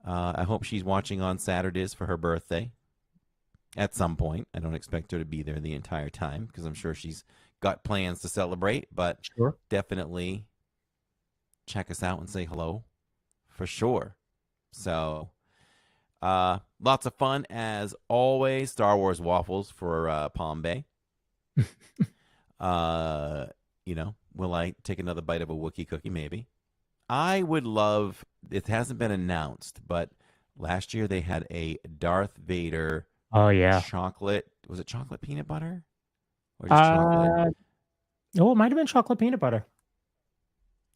I hope she's watching on Saturdays for her birthday at some point. I don't expect her to be there the entire time because I'm sure she's got plans to celebrate, but definitely check us out and say hello for sure. So lots of fun as always. Star Wars waffles for Palm Bay. Will I take another bite of a Wookiee cookie? Maybe. I would love, it hasn't been announced, but last year they had a Darth Vader chocolate. Was it chocolate peanut butter? Or just chocolate? Oh, it might have been chocolate peanut butter.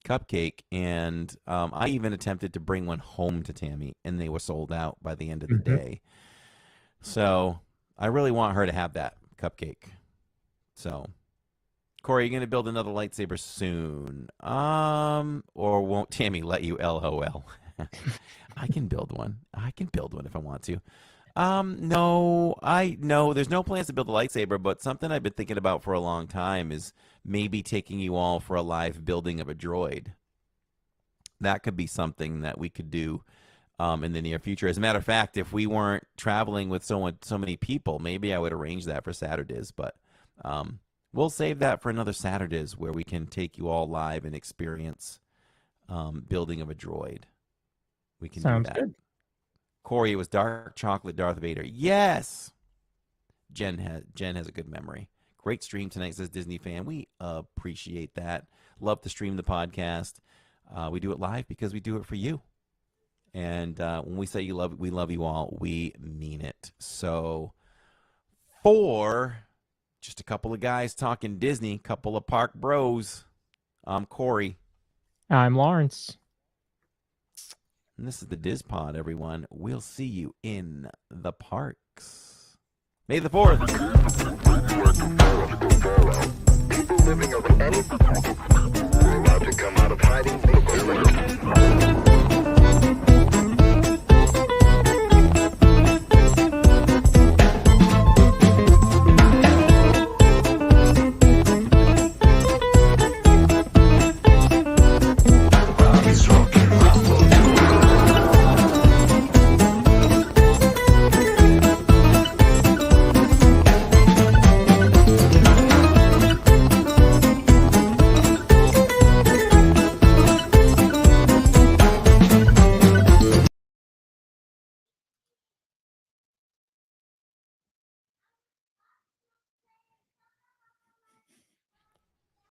Cupcake. And I even attempted to bring one home to Tammy, and they were sold out by the end of the day. So I really want her to have that cupcake. So, Corey, are you going to build another lightsaber soon? Or won't Tammy let you? LOL. I can build one. If I want to. No, there's no plans to build a lightsaber, but something I've been thinking about for a long time is maybe taking you all for a live building of a droid. That could be something that we could do in the near future. As a matter of fact, if we weren't traveling with so many people, maybe I would arrange that for Saturdays, but we'll save that for another Saturdays where we can take you all live and experience building of a droid. We can do that. Good. Corey, it was dark chocolate Darth Vader. Yes. Jen has a good memory. Great stream tonight, says Disney fan. We appreciate that. Love to stream the podcast. We do it live because we do it for you. And when we say we love you all, we mean it. So for just a couple of guys talking Disney, couple of park bros, I'm Corey. I'm Lawrence. And this is the DIZ Pod, everyone. We'll see you in the parks. May the 4th.